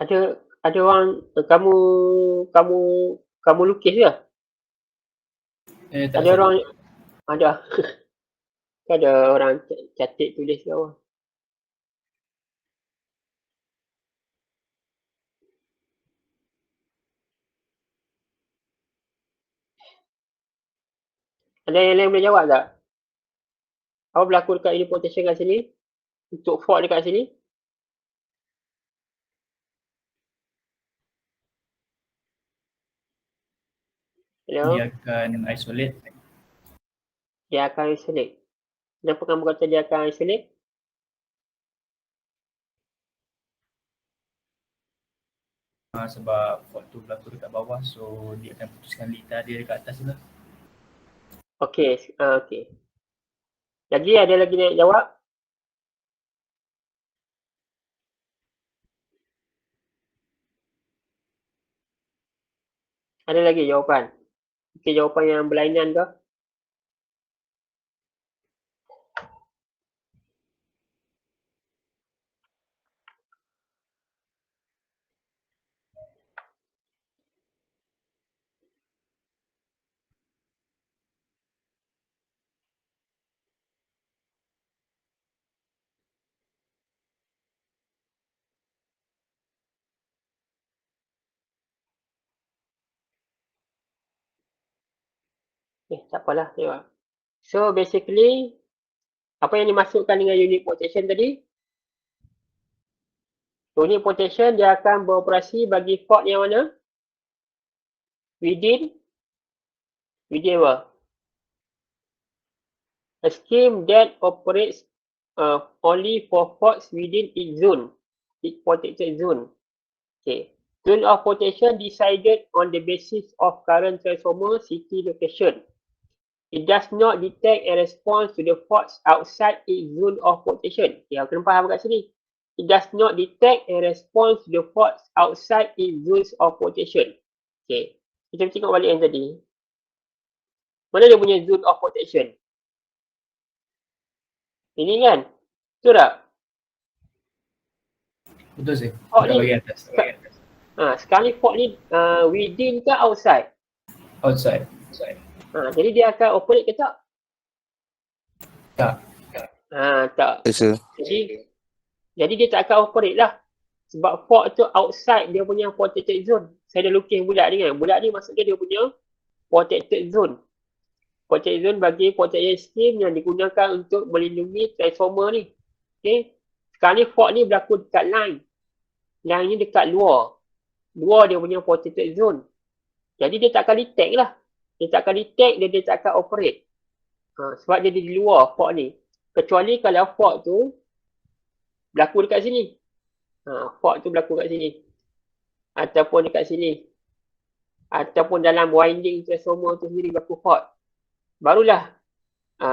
Ada orang kamu lukis ke? Tak Ada orang ada. Ada orang catik tulis ke apa? Ada yang lain boleh jawab tak? Apa berlaku dekat unit protection kat sini? Untuk fault dekat sini? Hello? Dia akan isolate. Dia akan isolate. Kenapa kamu kata dia akan isolate? Sebab fault tu berlaku dekat bawah, so dia akan putuskan litar dia dekat atas tu lah. Okey, okey. Lagi ada lagi nak jawab? Ada lagi jawapan? Okey, jawapan yang berlainan ke? Tak apalah, tengok. So basically, apa yang dimasukkan dengan unit protection tadi? Unit protection dia akan beroperasi bagi fault yang mana? Within Within apa? A scheme that operates only for faults within its zone, its protected zone. Okay. Zone of protection decided on the basis of current transformer city location. It does not detect and respond to the faults outside its zone of protection. Okay, kena faham kat sini. It does not detect and respond to the faults outside its zones of protection. Okay. Kita tengok balik yang tadi. Mana dia punya zone of protection? Ini kan? Betul tak? Betul sih. Fault Dekat ni, bahagian atas. sekarang ni fault ni within ke outside? Outside. Jadi dia akan operate ke tak? Tak. Tak. Yes, sir. Jadi dia tak akan operate lah. Sebab fault tu outside dia punya protected zone. Saya dah lukis bulat ni kan. Bulat ni maksudnya dia punya protected zone. Protected zone bagi protection scheme yang digunakan untuk melindungi transformer ni. Okay. Sekarang ni fault ni berlaku dekat line. Line ni dekat luar. Luar dia punya protected zone. Jadi dia tak akan detect lah. Dia tak akan detect dan dia tak akan operate. Sebab dia di luar fault ni. Kecuali kalau fault tu berlaku dekat sini. Fault tu berlaku kat sini. Ataupun dekat sini. Ataupun dalam winding transformer tu sendiri berlaku fault. Barulah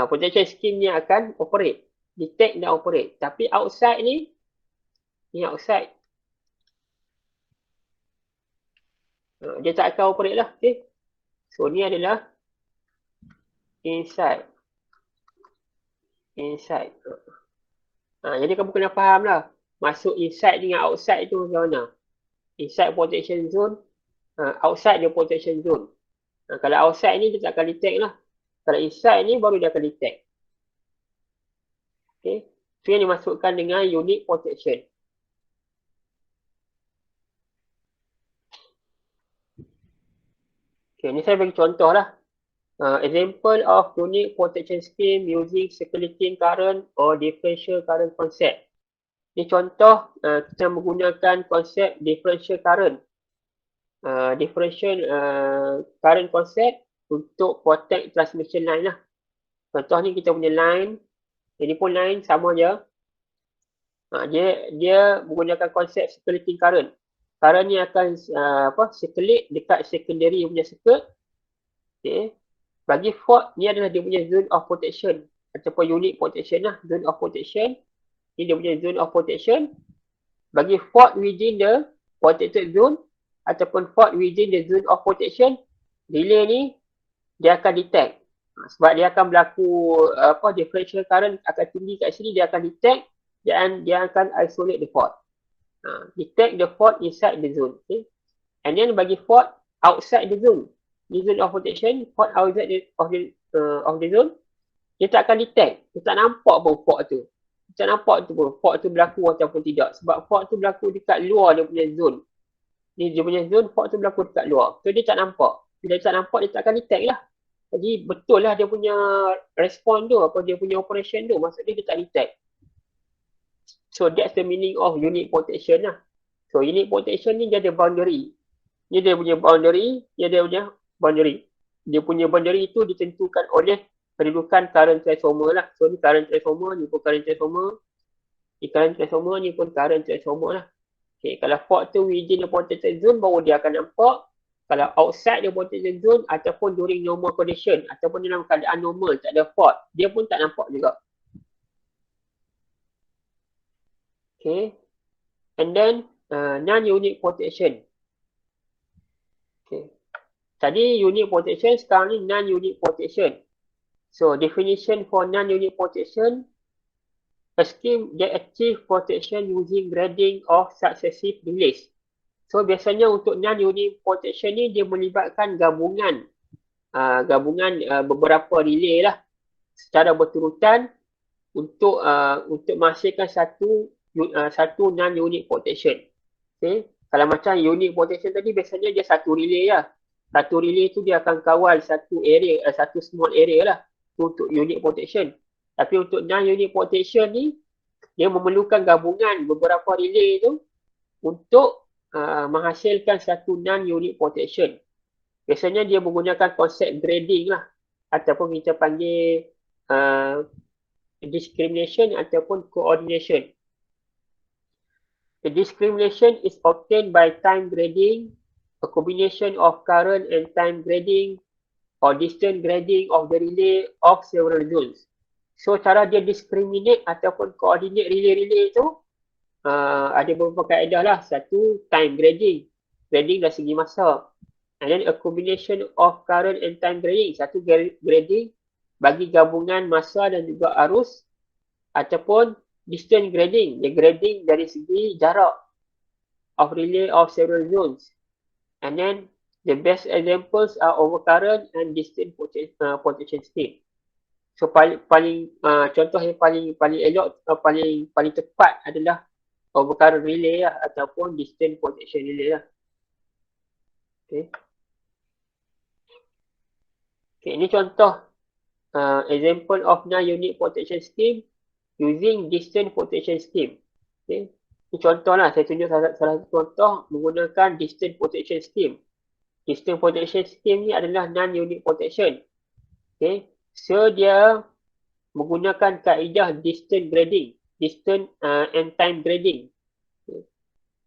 protection scheme ni akan operate. Detect dan operate. Tapi outside ni outside. Dia tak akan operate lah. Okay. So ni adalah inside. Jadi kamu kena faham lah. Masuk inside dengan outside tu macam mana. Inside protection zone. Outside dia protection zone. Kalau outside ni dia tak akan detect lah. Kalau inside ni baru dia akan detect. Okay. Itu yang dimasukkan dengan unique protection. Okay, ni saya bagi contoh lah. Example of unique protection scheme using circulating current or differential current concept. Ini contoh kita menggunakan konsep differential current. Differential current concept untuk protect transmission line lah. Contoh ni kita punya line. Ini pun line sama je. Dia menggunakan konsep circulating current. Current ni akan circulate dekat secondary punya circuit. Okay. Bagi fault ni adalah dia punya zone of protection ataupun unique protection lah. Zone of protection. Ni dia punya zone of protection. Bagi fault within the protected zone ataupun fault within the zone of protection, relay ni dia akan detect. Sebab dia akan berlaku differential current akan tinggi kat sini, dia akan detect dan dia akan isolate the fault. Detect the fault inside the zone. Okay. And then bagi fault outside the zone. Di zone of protection, fault outside of the zone, dia tak akan detect. Dia tak nampak pun fault tu. Dia tak nampak tu pun fault tu berlaku ataupun tidak. Sebab fault tu berlaku dekat luar dia punya zone. Ni dia punya zone, fault tu berlaku dekat luar. So dia tak nampak. Bila dia tak nampak, dia tak akan detect lah. Jadi betul lah dia punya respon tu, dia punya operation tu. Maksudnya dia tak detect. So that's the meaning of unique protection lah. So unique protection ni dia ada boundary. Ni dia punya boundary, dia punya boundary. Dia punya boundary itu ditentukan oleh kedudukan current transformer lah. So ni current transformer, ni pun current transformer. Ni current transformer, ni pun current transformer lah. Okay, kalau fault tu within the protected zone, baru dia akan nampak. Kalau outside the protected zone ataupun during normal condition ataupun dalam keadaan normal, tak ada fault, dia pun tak nampak juga. Okay. And then non-unique protection. Okay. Tadi unique protection, sekarang ni non-unique protection. So definition for non-unique protection, a scheme that achieve protection using grading of successive relays. So biasanya untuk non-unique protection ni dia melibatkan gabungan beberapa relay lah secara berturutan untuk menghasilkan satu non-unique protection. Okay. Kalau macam unique protection tadi biasanya dia satu relay lah. Satu relay tu dia akan kawal satu area, satu small area lah untuk unique protection. Tapi untuk non-unique protection ni dia memerlukan gabungan beberapa relay tu untuk menghasilkan satu non-unique protection. Biasanya dia menggunakan konsep grading lah. Ataupun kita panggil discrimination ataupun coordination. The discrimination is obtained by time grading, a combination of current and time grading, or distance grading of the relay of several zones. So, cara dia discriminate ataupun coordinate relay-relay tu, ada beberapa kaedah lah. Satu, time grading. Grading dari segi masa. And then a combination of current and time grading. Satu grading bagi gabungan masa dan juga arus. Ataupun distance grading. Dia grading dari segi jarak of relay of several zones. And then the best examples are overcurrent and distance potential scheme. So contoh yang paling elok, paling tepat adalah overcurrent relay lah ataupun distance potential relay lah. Okay. Okay, ini contoh example of non-unit potential scheme using distance potential scheme. Okay. Ini contoh lah, saya tunjuk salah satu contoh menggunakan distance potential scheme. Distance potential scheme ni adalah non-unit potential. Okay. So dia menggunakan kaedah distance grading, distance and time grading. Okay.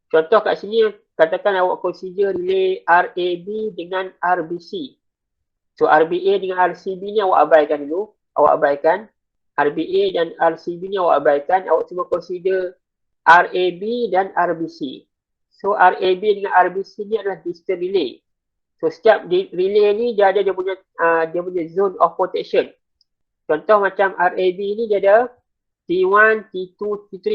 Contoh kat sini, katakan awak consider relay RAB dengan RBC. So RBA dengan RCB ni awak abaikan dulu. Awak abaikan. RBA dan RCB ni awak abaikan. Awak cuba consider RAB dan RBC. So RAB dengan RBC ni adalah distance relay. So setiap relay ni dia ada dia punya zone of protection. Contoh macam RAB ni dia ada T1, T2, T3.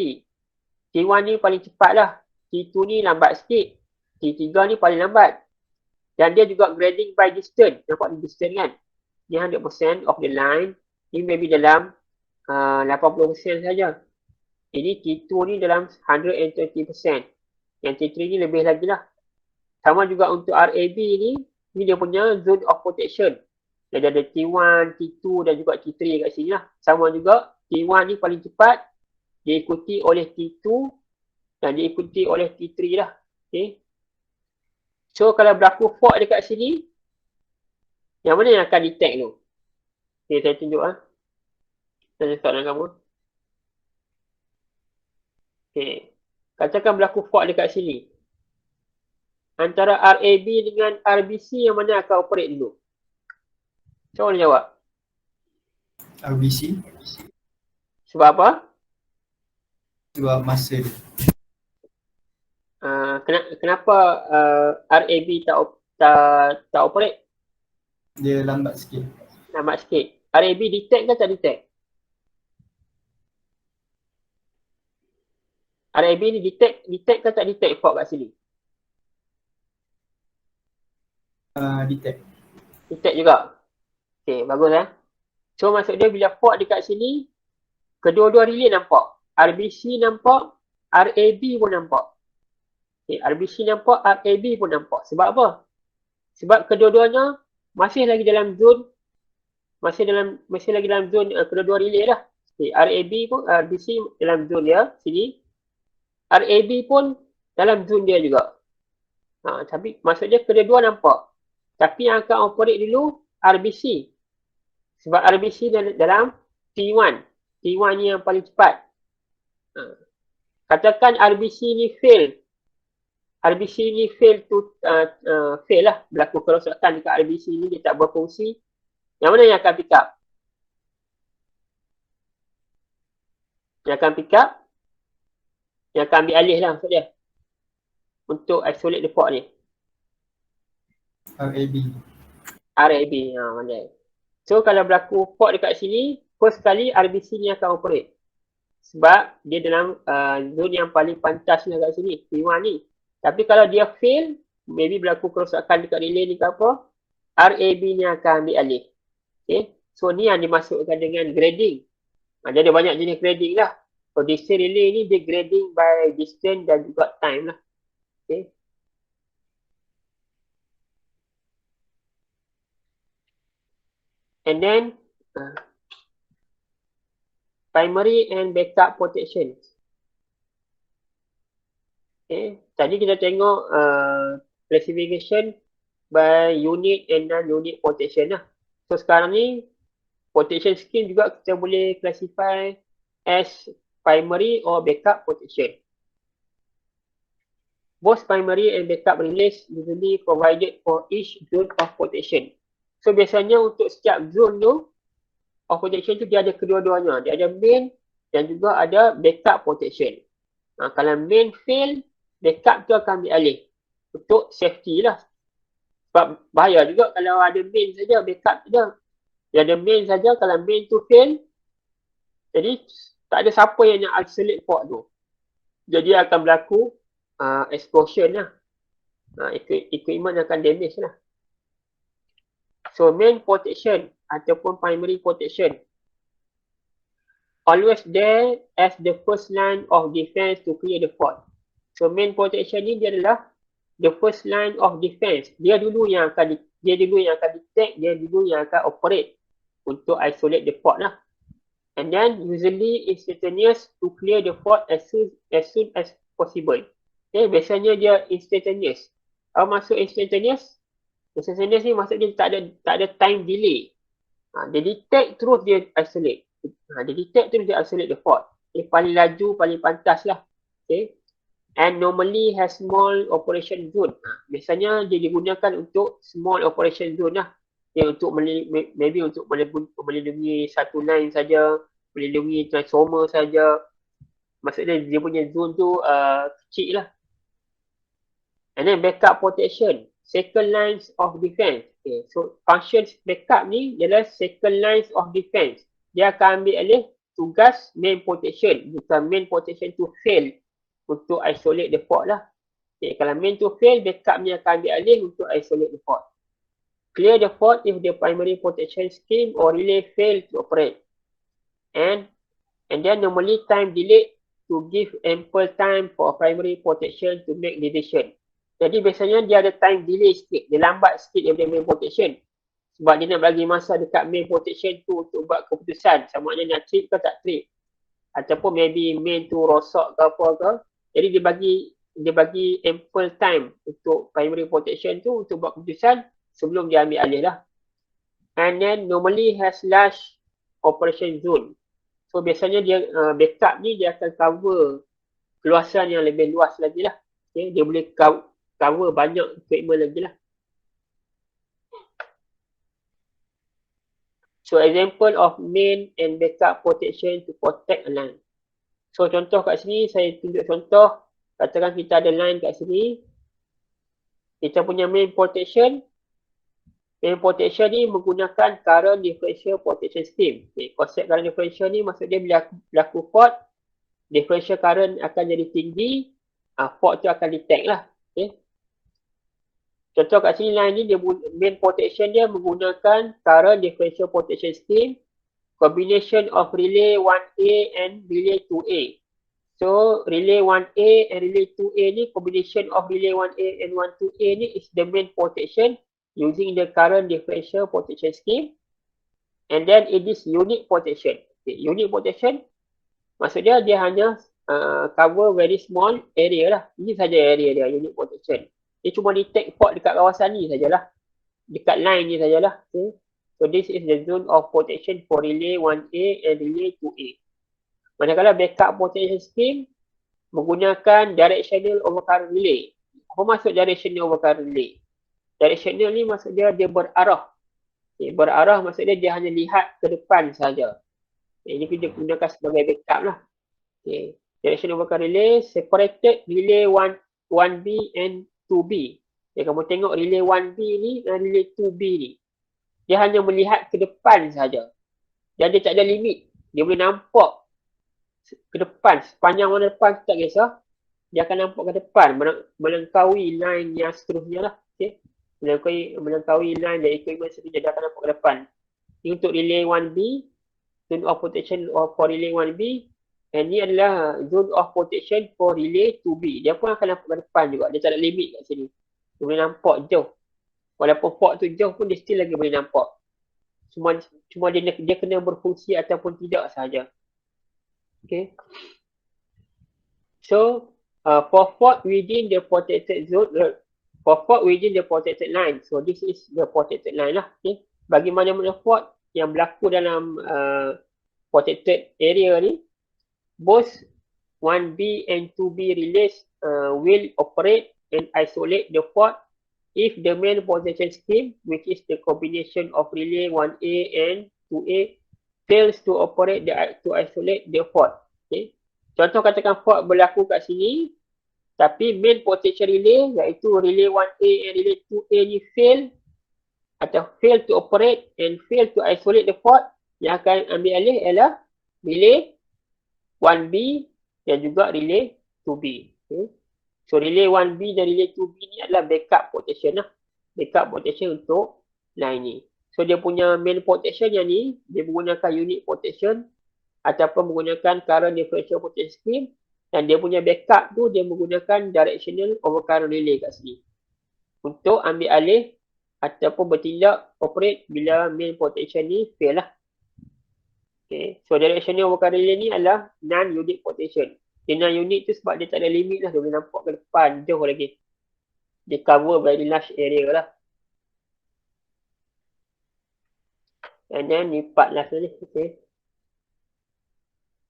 T1 ni paling cepat lah. T2 ni lambat sikit. T3 ni paling lambat. Dan dia juga grading by distance. Nampak ni distance kan? Ni 100% of the line. Ni maybe dalam 80% saja. Ini T2 ni dalam 120%. Yang T3 ni lebih lagi lah. Sama juga untuk RAB ni dia punya zone of protection. Dia ada T1, T2 dan juga T3 kat sini lah. Sama juga T1 ni paling cepat. Diikuti oleh T2 dan diikuti oleh T3 lah. Okay. So kalau berlaku fault dekat sini, yang mana yang akan detect tu? Okay, saya tunjuk lah. Saya letak dalam gambar. Okay. Katakan berlaku fault dekat sini. Antara RAB dengan RBC yang mana akan operate dulu? Siapa boleh jawab? RBC. Sebab apa? Sebab masa dia. Kenapa RAB tak operate? Dia lambat sikit. Lambat sikit. RAB detect ke tak detect? RAB ni detect ke tak detect fault kat sini? Detect. Detect juga. Okay, bagus eh. So maksud dia bila fault dekat sini, kedua-dua relay nampak. RBC nampak, RAB pun nampak. Okay, RBC nampak, RAB pun nampak. Sebab apa? Sebab kedua-duanya masih lagi dalam zone, masih lagi dalam zone kedua-dua relay lah. Okay, RAB pun, RBC dalam zone dia, sini. RAB pun dalam zone dia juga. Tapi maksud dia kedua-dua nampak. Tapi yang akan operate dulu RBC. Sebab RBC dalam T1. T1 ni yang paling cepat. Katakan RBC ni fail. RBC ni fail lah. Berlaku kerosakan dekat RBC ni, dia tak berfungsi. Yang mana yang akan pick up? Yang akan pick up? Yang akan ambil alih lah maksud dia. Untuk isolate the fault ni. RAB. Pandai. So kalau berlaku fault dekat sini, first kali RBC ni akan operate. Sebab dia dalam zone yang paling pantas ni kat sini, T1 ni. Tapi kalau dia fail, maybe berlaku kerosakan dekat relay ni ke apa, RAB ni akan ambil alih. Okay. So ni yang dimasukkan dengan grading. Dia ada banyak jenis grading lah. So distance relay ni dia grading by distance dan juga time lah. Okay. And then primary and backup protection. Okay. Tadi kita tengok classification by unit and non-unit protection lah. So sekarang ni protection scheme juga kita boleh classify as primary or backup protection. Both primary and backup release usually provided for each zone of protection. So biasanya untuk setiap zone tu of protection tu dia ada kedua-duanya. Dia ada main dan juga ada backup protection. Kalau main fail, backup tu akan ambil alih untuk safety lah. Sebab bahaya juga kalau ada main saja, backup saja. Dia ada main saja, kalau main tu fail, jadi tak ada siapa yang nak isolate port tu. Jadi akan berlaku explosion lah. Equipment akan damage lah. So main protection ataupun primary protection always there as the first line of defense to clear the port. So main protection ni dia adalah the first line of defense. Dia dulu yang akan detect, dia dulu yang akan operate untuk isolate the port lah. And then usually instantaneous to clear the port as soon as possible. Okay, biasanya dia instantaneous. Kalau masuk instantaneous ni maksudnya tak ada time delay. Dia detect terus dia isolate. Dia detect terus dia isolate the port. Paling laju, paling pantas lah. Okay. And normally has small operation zone. Biasanya dia digunakan untuk small operation zone lah. Untuk maybe untuk melindungi satu line saja, melindungi transformer saja. Maksudnya dia punya zone tu kecil lah. And then backup protection, second lines of defense. Okay, so functions backup ni adalah second lines of defense. Dia akan ambil alih tugas main protection, bukan main protection to fail untuk isolate the port lah. Okay, kalau main to fail, backup ni akan ambil alih untuk isolate the port. Clear the port if the primary protection scheme or relay fail to operate. And then normally time delay to give ample time for primary protection to make decision. Jadi biasanya dia ada time delay sikit, dia lambat sikit daripada main protection. Sebab dia nak bagi masa dekat main protection tu untuk buat keputusan. Sama ada nak trip ke tak trip. Ataupun maybe main tu rosak ke apa ke. Jadi dia bagi ample time untuk primary protection tu untuk buat keputusan sebelum dia ambil alih lah. And then normally has large operation zone. So biasanya dia backup ni dia akan cover keluasan yang lebih luas lagi lah. Okay, dia boleh cover banyak equipment lagi lah. So example of main and backup protection to protect a line. So contoh kat sini saya tunjuk contoh. Katakan kita ada line kat sini. Kita punya main protection. Main protection ni menggunakan current differential protection scheme. Okay, konsep current differential ni maksudnya bila berlaku fault, differential current akan jadi tinggi, fault tu akan detect lah. Okay. Contoh kat sini line ni dia main protection dia menggunakan current differential protection scheme, combination of relay 1A and relay 2A. So relay 1A and relay 2A ni, combination of relay 1A and 2A ni is the main protection using the current differential protection scheme. And then it is unit protection. Okay, unit protection maksudnya dia hanya cover very small area lah. Ini saja area dia, unit protection. Dia cuma detect fault dekat kawasan ni sajalah. Dekat line ni sajalah. Okay. So this is the zone of protection for relay 1A and relay 2A. Manakala backup protection scheme menggunakan directional overcurrent relay. Apa maksud directional overcurrent relay? Directional ni maksudnya dia berarah. Okay, berarah maksudnya dia hanya lihat ke depan saja. Okay, ini kita gunakan sebagai backup lah. Okay. Directional overcurrent relay separated relay 1B and 2B. Okay, kamu tengok relay 1B ni dan relay 2B ni. Dia hanya melihat ke depan saja. Dan dia tak ada limit. Dia boleh nampak ke depan. Sepanjang mana depan tak kisah. Dia akan nampak ke depan. Melengkaui line yang seterusnya lah. Okay. Melengkaui line dan equipment seterusnya dia akan nampak ke depan. Ini untuk relay 1B. Zone of protection for relay 1B. Dan ni adalah zone of protection for relay 2B. Dia pun akan nampak ke depan juga. Dia tak ada limit kat sini. Dia boleh nampak jauh. Walaupun port tu jauh pun dia still lagi boleh nampak. Cuma dia kena berfungsi ataupun tidak sahaja. Okay. So, for fault within the protected zone, for fault within the protected line. So this is the protected line lah. Okay. Bagi mana-mana fault yang berlaku dalam protected area ni, both 1B and 2B relays will operate and isolate the fault if the main protection scheme, which is the combination of relay 1A and 2A, fails to operate to isolate the fault. Okay. Contoh katakan fault berlaku kat sini, tapi main protection relay iaitu relay 1A and relay 2A ni fail atau fail to operate and fail to isolate the fault, yang akan ambil alih ialah relay 1B dan juga relay 2B. Okay. So relay 1B dan relay 2B ni adalah backup protection lah. Backup protection untuk line ni. So dia punya main protection yang ni, dia menggunakan unit protection ataupun menggunakan current differential protection scheme, dan dia punya backup tu dia menggunakan directional overcurrent relay kat sini untuk ambil alih ataupun bertindak operate bila main protection ni fail lah. Okay. So directional overcurrent relay ni adalah non-unit protection. Dia non-unit tu sebab dia tak ada limit lah. Dia boleh nampak ke depan, jauh lagi. Dia cover very large area lah. And then ni part last ni. Okay.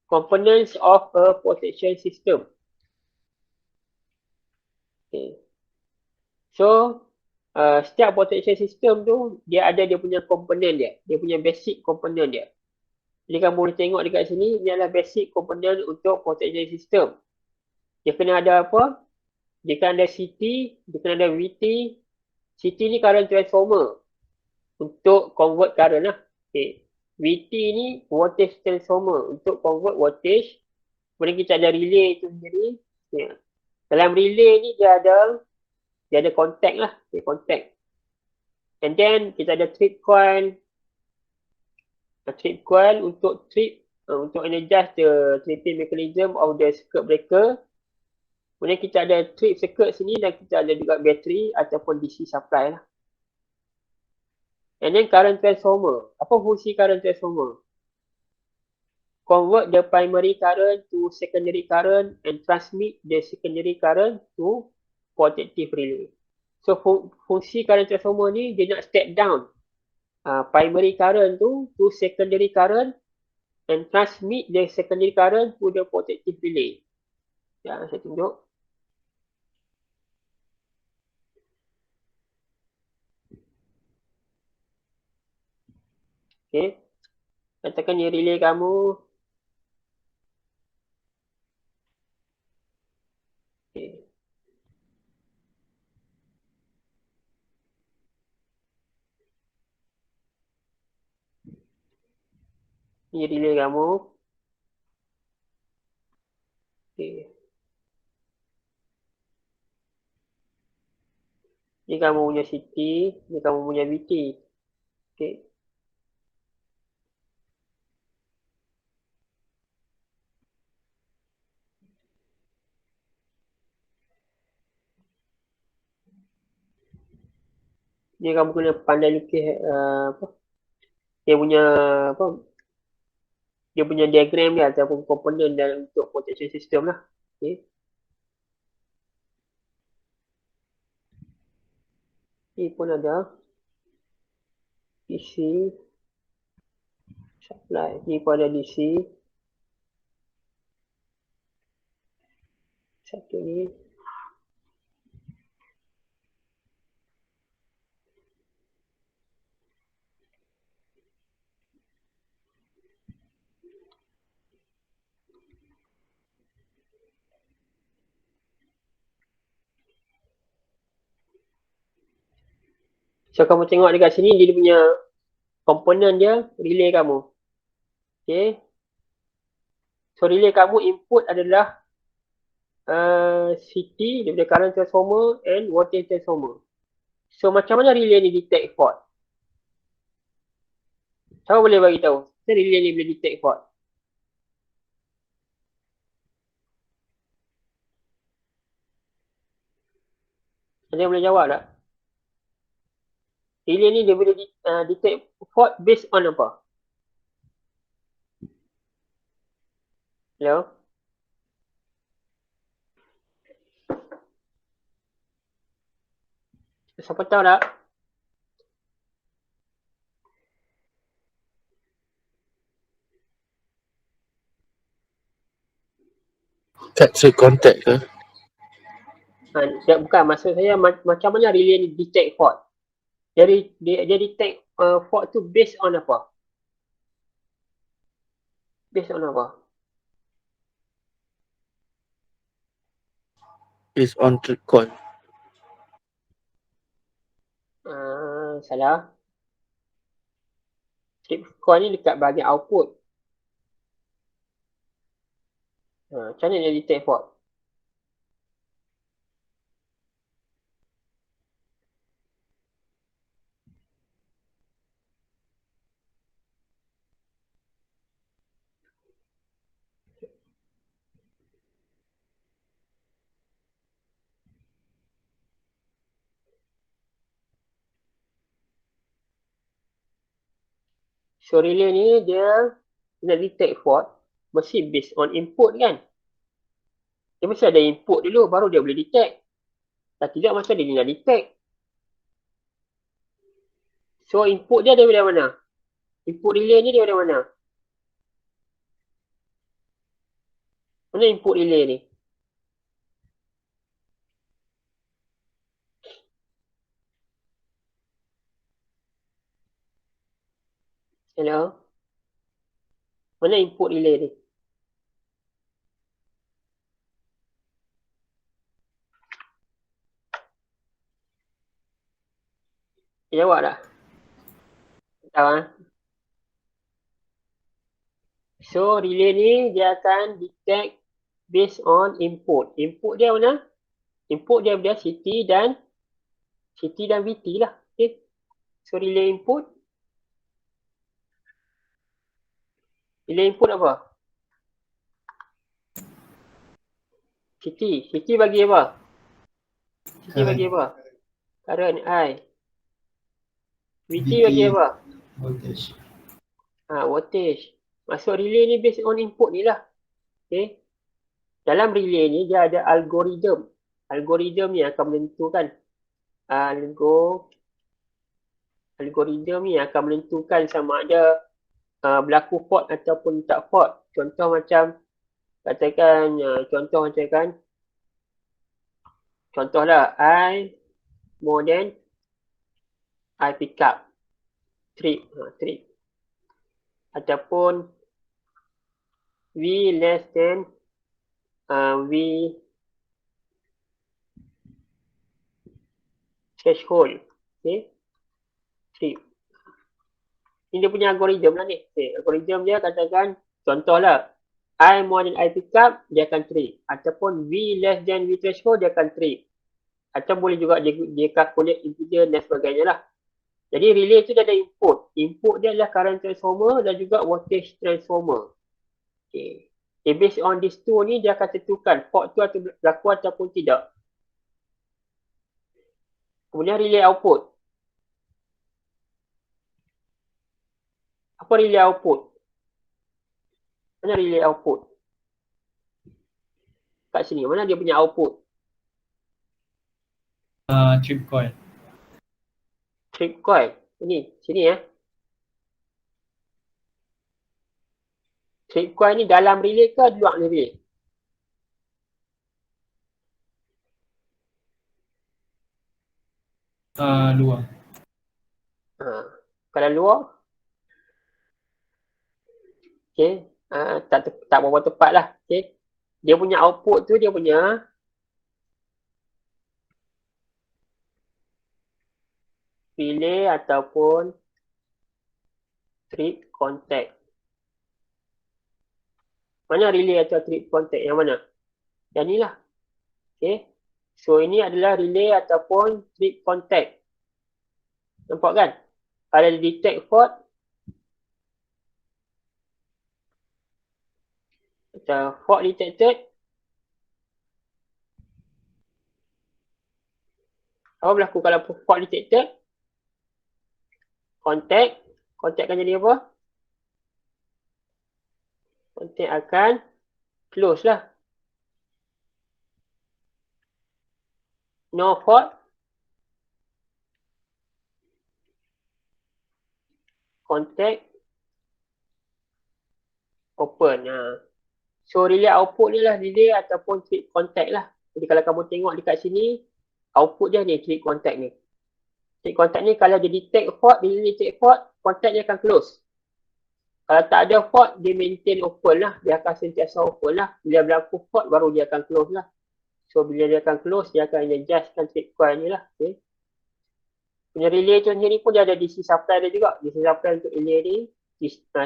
Components of a protection system. Okay. So, setiap protection system tu, dia ada dia punya komponen dia. Dia punya basic komponen dia. Jadi kamu boleh tengok dekat sini, ini adalah basic komponen untuk protection system. Dia kena ada apa? Dia kena ada CT, dia kena ada VT. CT ni current transformer untuk convert current lah. Okay. VT ni voltage transformer untuk convert voltage. Kemudian kita ada relay itu sendiri. Okay. Dalam relay ni dia ada contact lah. Okay, contact. And then kita ada trip coil. Trip coil untuk energize the tripping mechanism of the circuit breaker. Kemudian kita ada trip circuit sini dan kita ada juga battery ataupun DC supply lah. And then current transformer. Apa fungsi current transformer? Convert the primary current to secondary current and transmit the secondary current to protective relay. So fungsi current transformer ni dia nak step down primary current to secondary current and transmit the secondary current to the protective relay. Ya, saya tunjuk. Okay. Katakan ni relay kamu. Okay. Ni relay kamu. Okay. Ni kamu punya CT, ni kamu punya VT. Okay. Ni kamu kena pandai lukis apa? Dia punya apa? Dia punya diagram dia ataupun komponen dalam untuk protection system lah. Okay. Ni pun ada DC supply. Ni pun ada DC. Satu ni. So kamu tengok dekat sini dia punya komponen dia relay kamu. Okay. So relay kamu input adalah CT, dia punya current transformer and voltage transformer. So macam mana relay ni detect fault? Siapa boleh bagi tahu? Macam relay ni boleh detect fault? Ada yang boleh jawab tak? Relay ni dia boleh detect fault based on apa? Hello? Siapa tahu tak? Kat track contact ke? Bukan, maksud saya macam mana relay ni detect fault. Jadi dia detect fault tu based on apa? Based on apa? Based on trip call. Salah. Trip call ni dekat bahagian output. Macam mana dia detect fault? So relay ni dia nak detect fault mesti based on input kan. Dia mesti ada input dulu baru dia boleh detect. Tak tidak macam dia nak detect. So input dia daripada mana? Input relay ni daripada mana? Mana input relay ni? Hello? Mana input relay ni? Jawab tak? Tahu kan? So relay ni dia akan detect based on input. Input dia mana? Input dia daripada CT dan VT lah. Okay. So relay input. Relay input apa? CT bagi apa? CT bagi apa? Current I. VT bagi apa? Voltage. Voltage. Maksud relay ni based on input ni lah. Okay. Dalam relay ni dia ada algoritma. Algoritma ni akan menentukan. Algoritma ni akan menentukan sama ada berlaku fault ataupun tak fault. Contoh macam katakan contohlah I more than I pick up trip ataupun V less than V threshold. Okay, trip. Ini dia punya algoritma lah ni. Okay, algoritma dia katakan contohlah I more than I pick up dia akan trip ataupun V less than V threshold dia akan trip. Atau boleh juga dia calculate integer dan sebagainya lah. Jadi relay tu dia ada input. Input dia adalah current transformer dan juga voltage transformer. Okay. Based on these two ni dia akan tentukan fault tu atau berlaku ataupun tidak. Kemudian relay output. Apa relay output? Mana relay output? Kat sini. Mana dia punya output? Trip coil. Trip coil. Sini ya. Trip coil ni dalam relay ke luar relay? Luar. Kalau luar, okay, tak berapa tepat lah. Okay. Dia punya output tu dia punya relay ataupun trip contact. Mana relay atau trip contact? Yang mana? Yang ni lah. Okay. So ini adalah relay ataupun trip contact. Nampak kan? Kalau dia detect fault, atau fault detected, apa berlaku kalau fault detected? Contact akan jadi apa? Contact akan close lah. No fault. contact open. So relay output ni lah relay ataupun trip contact lah. Jadi kalau kamu tengok dekat sini, output dia ni trip contact ni. Trip contact ni kalau dia detect fault, bila dia detect fault, contact dia akan close. Kalau tak ada fault, dia maintain open lah. Dia akan sentiasa open lah. Bila berlaku fault, baru dia akan close lah. So bila dia akan close, dia akan adjustkan trip coil ni lah. Okay. Punya relay tu sendiri pun dia ada DC supply dia juga. DC supply untuk relay ni.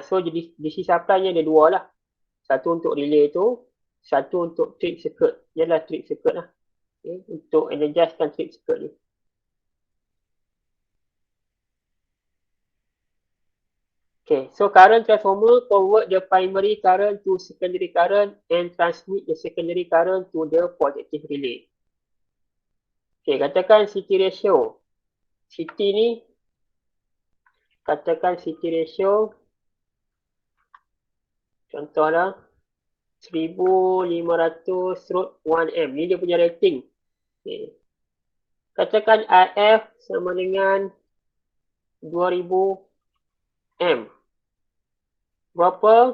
So DC supply ni ada dua lah. Satu untuk relay tu, satu untuk trip circuit. Dia adalah trip circuit lah. Okay. Untuk adjustkan trip circuit ni. Okay, so current transformer convert the primary current to secondary current and transmit the secondary current to the positive relay. Okay, katakan CT ratio. CT ni, katakan CT ratio, contohlah 1500/1M. Ni dia punya rating. Okay. Katakan IF sama dengan 2000M. Berapa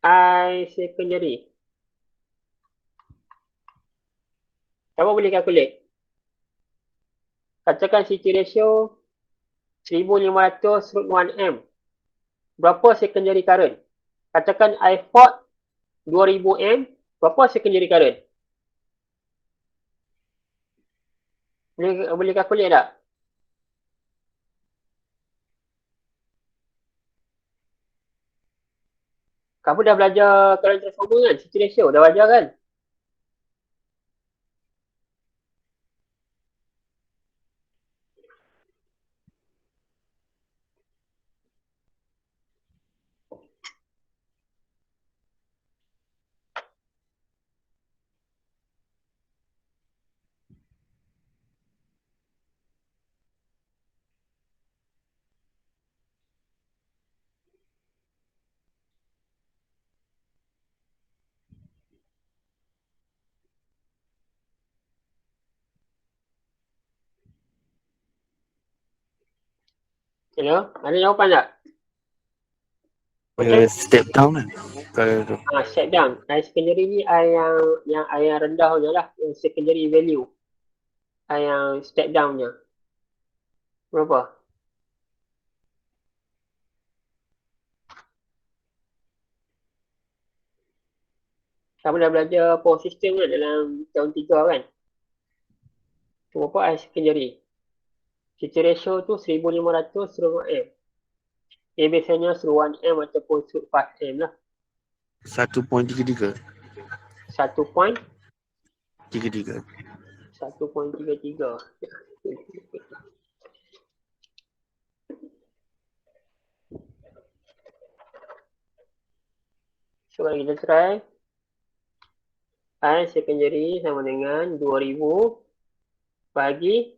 I secondary? Siapa boleh calculate? Katakan CT ratio 1500/1M. Berapa secondary current? Katakan I fault 2000M. Berapa secondary current? Boleh calculate tak? Kamu dah belajar current transformer kan? CT ratio dah belajar kan? Hello? Ada jawapan tak? Dia step down kan? Kalau tu. Step down. I secondary ni I yang rendah je lah. Yang secondary value. I yang step down je. Berapa? Kamu dah belajar power system kan dalam tahun 3 kan? Tu berapa I secondary? CT ratio tu 1500/1M. Biasanya 1M ataupun 4M lah. 1.33. 1.33. 33. So kalau kita try, I secondary sama dengan 2000 bagi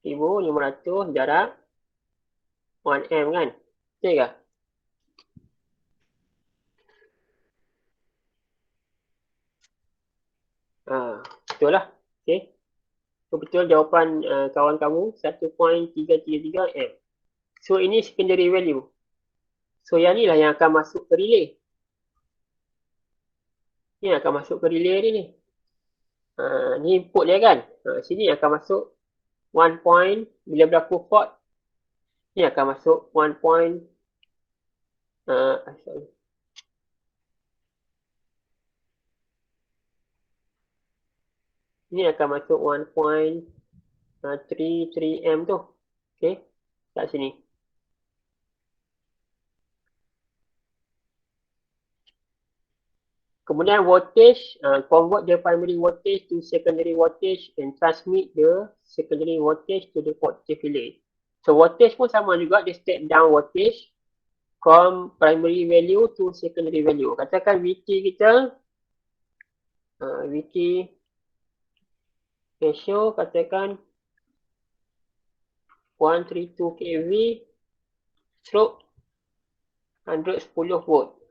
1500 jarak 1M kan? Betul ke? Betul lah. Okay. So betul jawapan kawan kamu 1.333M. So ini secondary value. So yang ni lah yang akan masuk ke relay. Ni akan masuk ke relay ni. Ni input dia kan. Sini akan masuk 1 point. Bila berlaku fault, ni akan masuk 1 point. Sorry. Ni akan masuk 1.33M tu. Okay. Kat sini. Kemudian voltage, convert the primary voltage to secondary voltage and transmit the secondary voltage to the positive relay. So voltage pun sama juga, dia step down voltage from primary value to secondary value. Katakan VT kita, VT ratio katakan 132 kV stroke 110 volt.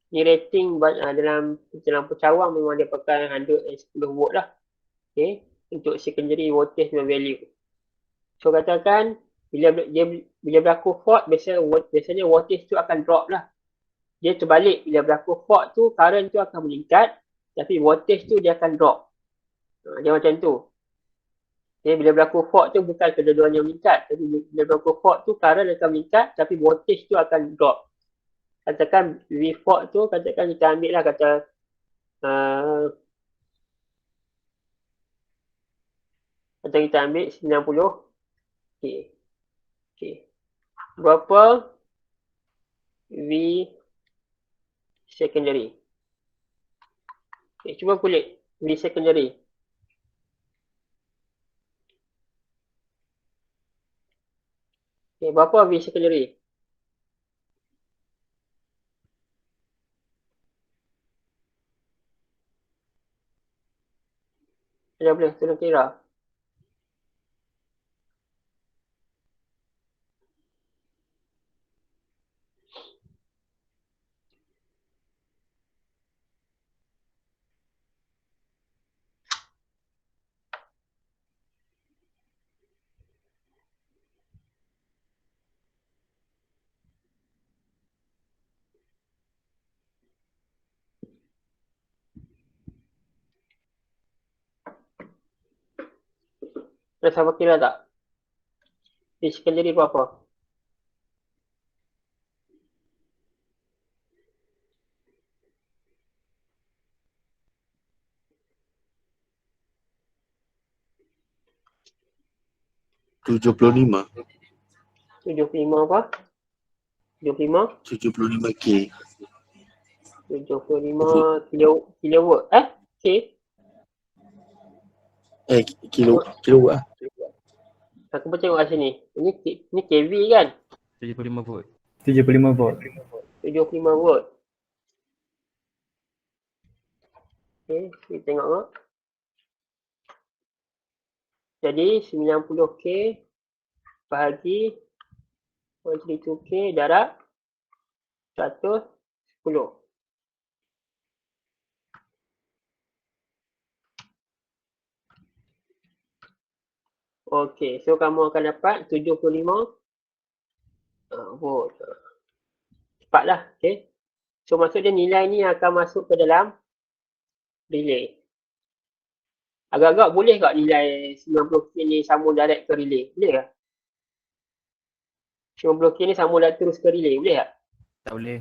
Ni rating dalam pencawang memang dia pakai 110 volt lah. Okay. Untuk secondary voltage value. So katakan Bila berlaku fault, biasanya voltage tu akan drop lah. Dia terbalik, bila berlaku fault tu current tu akan meningkat, tapi voltage tu dia akan drop. Dia macam tu. Okay, bila berlaku fault tu bukan kedua-duanya meningkat, tapi bila berlaku fault tu current akan meningkat, tapi voltage tu akan drop. Katakan V fault tu, katakan kita ambil lah kata kita ambil 90. Okay. Berapa V secondary? Okay, cuba kulit V secondary. Okay, berapa V secondary? Ada boleh tolong kira? Ada siapa kira tak? V secondary berapa? Tujuh puluh lima 75 apa? 75? 75K. 75 kilowatt. K? Kilowatt lah. Aku pun tengok kat sini. Ini kV kan? 75 volt. 75 volt. 75 volt. Okay, kita tengok. Jadi 90K bahagi 132K darab 110. Okey, so kamu akan dapat 75 volt. Cepatlah, okey. So maksudnya nilai ni akan masuk ke dalam relay. Agak-agak boleh tak nilai 90K ni sambung direct ke relay? Boleh tak? 90K ni sambung direct terus ke relay, boleh tak? Tak boleh.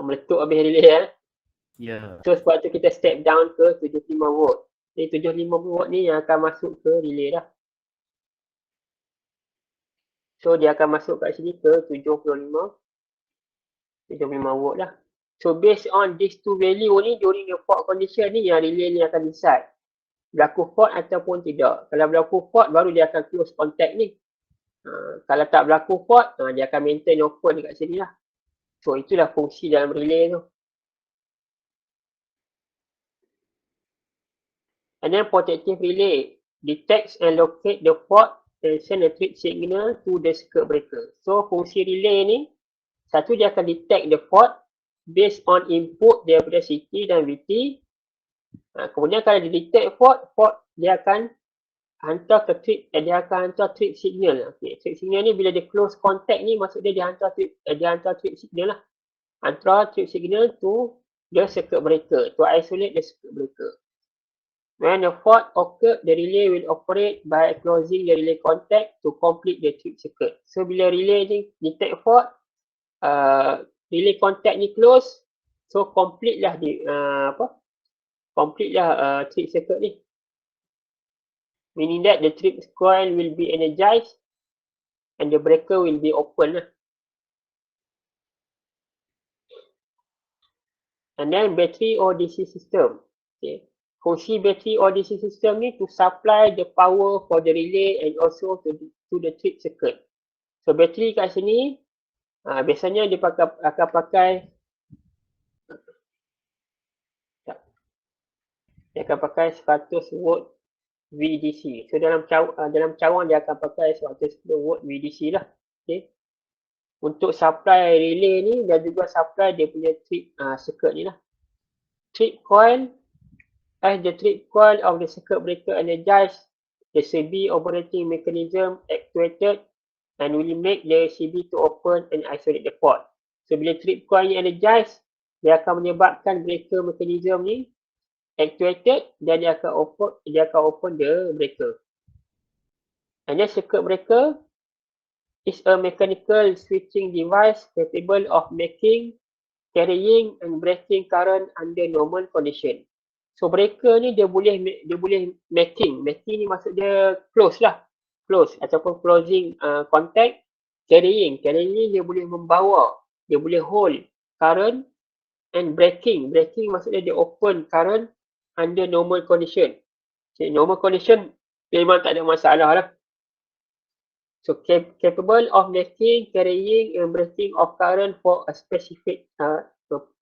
Meletup habis relay Ya. So sebab tu kita step down ke 75 volt. Jadi 75 volt ni yang akan masuk ke relay dah. So dia akan masuk kat sini ke 75 volt lah. So based on these two value ni during the fault condition ni yang relay ni akan decide berlaku fault ataupun tidak. Kalau berlaku fault baru dia akan close contact ni. Kalau tak berlaku fault dia akan maintain open dekat sini lah. So itulah fungsi dalam relay tu. And then protective relay detects and locate the fault and send a trip signal to the circuit breaker. So fungsi relay ni, satu dia akan detect the fault based on input daripada CT dan VT. Kemudian kalau dia detect fault dia akan hantar ke trip, dia akan hantar trip signal. Okay, trip signal ni bila dia close contact ni maksudnya dia hantar trip signal lah. Hantar trip signal to the circuit breaker to isolate the circuit breaker. When the fault occurs, the relay will operate by closing the relay contact to complete the trip circuit. So bila relay ni detect fault, relay contact ni close, so complete lah trip circuit ni. Meaning that the trip coil will be energized and the breaker will be open lah. And then battery or DC system. Okay. Fungsi battery or DC system ni to supply the power for the relay and also to the trip circuit. So battery kat sini biasanya dia akan pakai 100 volt VDC. So dalam cawan dia akan pakai 110 volt VDC lah. Okay. Untuk supply relay ni dan juga supply dia punya trip circuit ni lah. Trip coil, as the trip coil of the circuit breaker energized the CB operating mechanism activated and will make the CB to open and isolate the port. So bila trip coil ni energize, dia akan menyebabkan breaker mechanism ni activated dan dia akan open the breaker. And then circuit breaker is a mechanical switching device capable of making, carrying and breaking current under normal condition. So breaker ni dia boleh making. Making ni maksud dia close lah. Close ataupun closing contact. Carrying ni dia boleh membawa. Dia boleh hold current and breaking. Breaking maksud dia open current under normal condition. Okay, normal condition memang tak ada masalah lah. So capable of making, carrying and breaking of current for a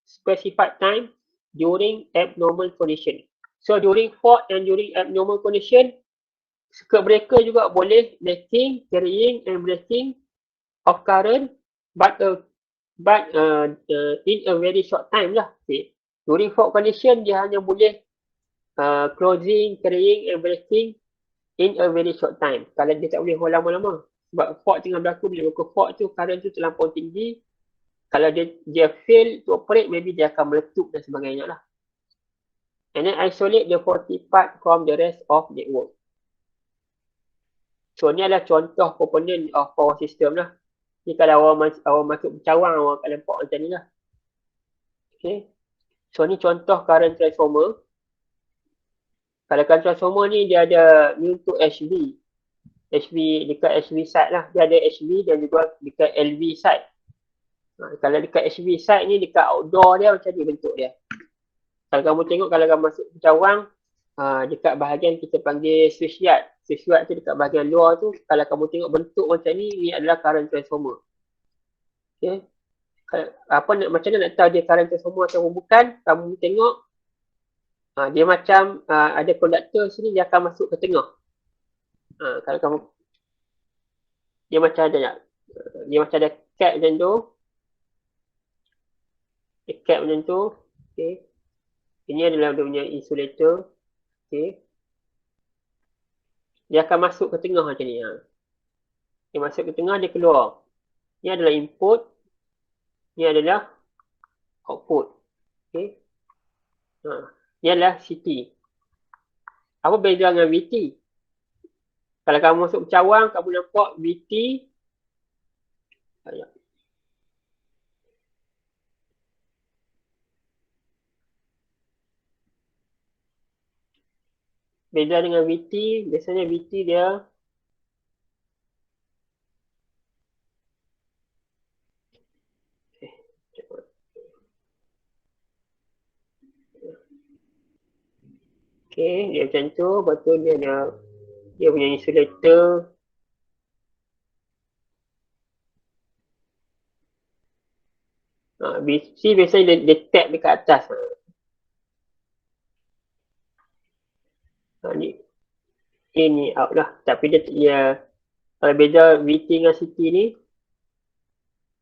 specified time during abnormal condition. So during fault and during abnormal condition, circuit breaker juga boleh making, carrying and breaking of current but in a very short time lah. Okay. During fault condition dia hanya boleh closing, carrying and breaking in a very short time. Kalau dia tak boleh hold lama-lama. Sebab fault tengah berlaku, bila berlaku fault tu current tu terlampau tinggi. Kalau dia fail to operate, maybe dia akan meletup dan sebagainya lah. And then isolate the faulty part from the rest of network. So ni adalah contoh komponen of power system lah. Ni kalau awak masuk cawang, awak akan nampak macam ni lah. Okay. So ni contoh current transformer. Kalau current transformer ni dia ada ni untuk HV. HV dekat HV side lah. Dia ada HV dan juga dekat LV side. Kalau dekat HV side ni dekat outdoor dia macam ni bentuk dia. Kalau kamu tengok, kalau kamu masuk ke cawang, dekat bahagian kita panggil switch yard. Switch yard tu dekat bahagian luar tu, kalau kamu tengok bentuk macam ni adalah current transformer. Okay. Macam mana nak tahu dia current transformer atau bukan? Kamu tengok, dia macam ada konduktor sini, dia akan masuk ke tengah. Kalau kamu, dia macam ada cap macam tu. Cap macam tu. Okay. Ini adalah dia punya insulator. Okay. Dia akan masuk ke tengah macam ni. Dia masuk ke tengah, dia keluar. Ini adalah input. Ini adalah output. Okay. Ini adalah CT. Apa beza dengan VT? Kalau kamu masuk ke cawang, kamu nampak VT. Beza dengan VT, biasanya VT dia okay, dia macam tu, lepas tu dia punya insulator. VT biasanya dia tap dekat atas. Ni out lah. Tapi dia kalau beza VT dengan CT ni,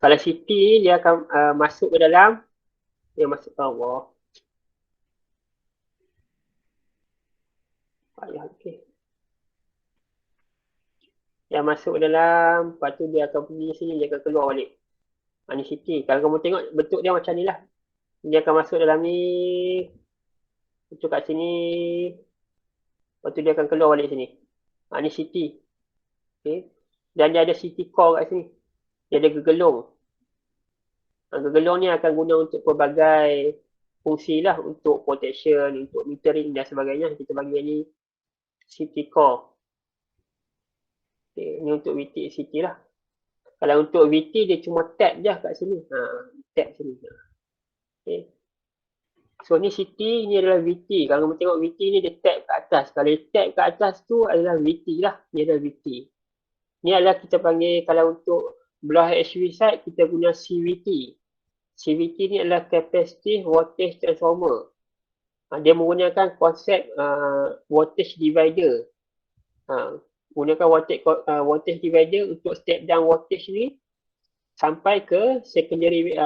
kalau CT ni dia akan masuk ke dalam, dia masuk ke bawah. Okay. Dia masuk ke dalam, lepas tu dia akan pergi sini, dia akan keluar balik. Ni CT. Kalau kamu tengok bentuk dia macam ni lah. Dia akan masuk dalam ni, masuk kat sini, lepas tu dia akan keluar balik sini. Ni CT. Okay. Dan dia ada CT core kat sini. Dia ada gegelung. Gegelung ni akan guna untuk pelbagai fungsi lah. Untuk protection, untuk metering dan sebagainya. Kita bagi ni CT core. Okay. Ni untuk VT CT lah. Kalau untuk VT dia cuma tap je kat sini. Tap sini. Okay. So ni CT, ni adalah VT. Kalau kamu tengok VT ni dia tap kat atas. Kalau dia tap kat atas tu adalah VT lah. Ni adalah VT. Ni adalah kita panggil, kalau untuk belah HV side kita guna CVT. CVT ni adalah Capacitive Voltage Transformer. Dia menggunakan konsep voltage divider. Gunakan voltage divider untuk step down voltage ni sampai ke secondary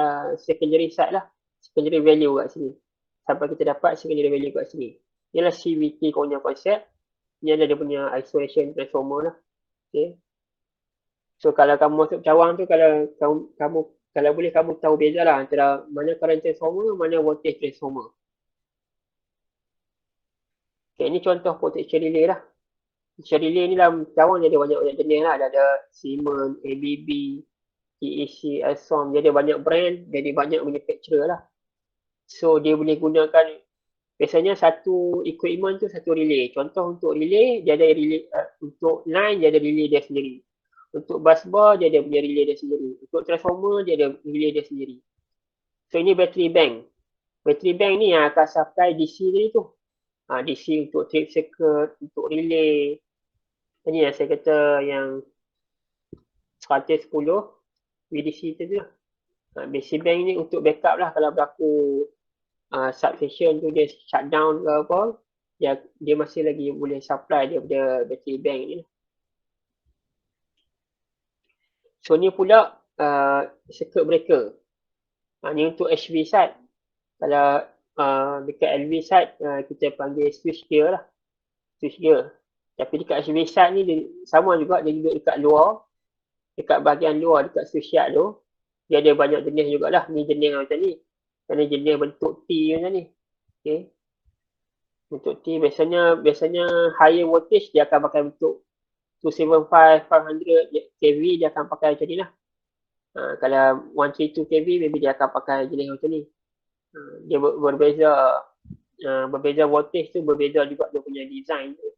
side lah. Secondary value kat sini. Sampai kita dapat secondary value kat sini. Ialah CVT punya konsep. Ni ada dia punya isolation transformer lah. Okay. So kalau kamu masuk cawang tu, kalau kalau boleh kamu tahu beza lah antara mana current transformer, mana voltage transformer. Okay, ni contoh protection relay lah. Protection relay ni dalam cawang dia ada banyak jenis lah. Ada Siemens, ABB, TEC, Alstom. Dia ada banyak brand, dia ada banyak manufacturer lah. So dia boleh gunakan, biasanya satu equipment tu satu relay. Contoh untuk relay, dia ada relay, untuk line dia ada relay dia sendiri. Untuk bus bar dia ada punya relay dia sendiri. Untuk transformer dia ada relay dia sendiri. So ini battery bank. Battery bank ni yang akan supply DC tadi tu. DC untuk trip circuit, untuk relay. Ini yang saya kata yang 110 VDC tu lah. Battery bank ni untuk backup lah kalau berlaku substation tu dia shutdown ke apa, dia masih lagi boleh supply dia punya battery bank ni. So ni pula circuit breaker. Ni untuk HV side. Kalau dekat LV side kita panggil switch gear lah. Switch gear. Tapi dekat HV side ni dia sama juga, dia duduk dekat luar. Dekat bahagian luar dekat switch yard tu. Dia ada banyak jenis jugalah. Ni jenis macam ni. Ini jenis bentuk T macam ni. Okay. Bentuk T biasanya higher voltage dia akan pakai bentuk 275, 500 kV dia akan pakai macam ni lah. Kalau 132 kV maybe dia akan pakai jenis macam ni. Dia berbeza voltage tu, berbeza juga dia punya design tu.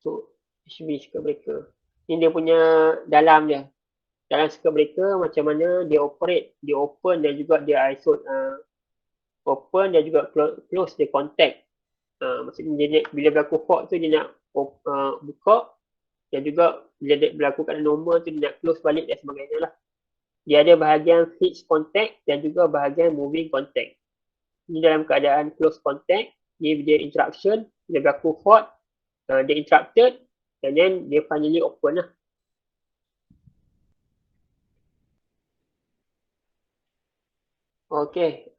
So HV circuit breaker. Ini dia punya dalam dia. Dalam circuit breaker macam mana dia operate, dia open dan juga dia isolate, open dan juga close dia contact. Maksudnya bila berlaku fault tu dia nak buka, dan juga bila berlaku keadaan normal tu dia nak close balik dan sebagainya lah. Dia ada bahagian fixed contact dan juga bahagian moving contact. Ini dalam keadaan close contact, dia interruption, bila berlaku fault, dia interrupted, and then dia finally open lah. Okay.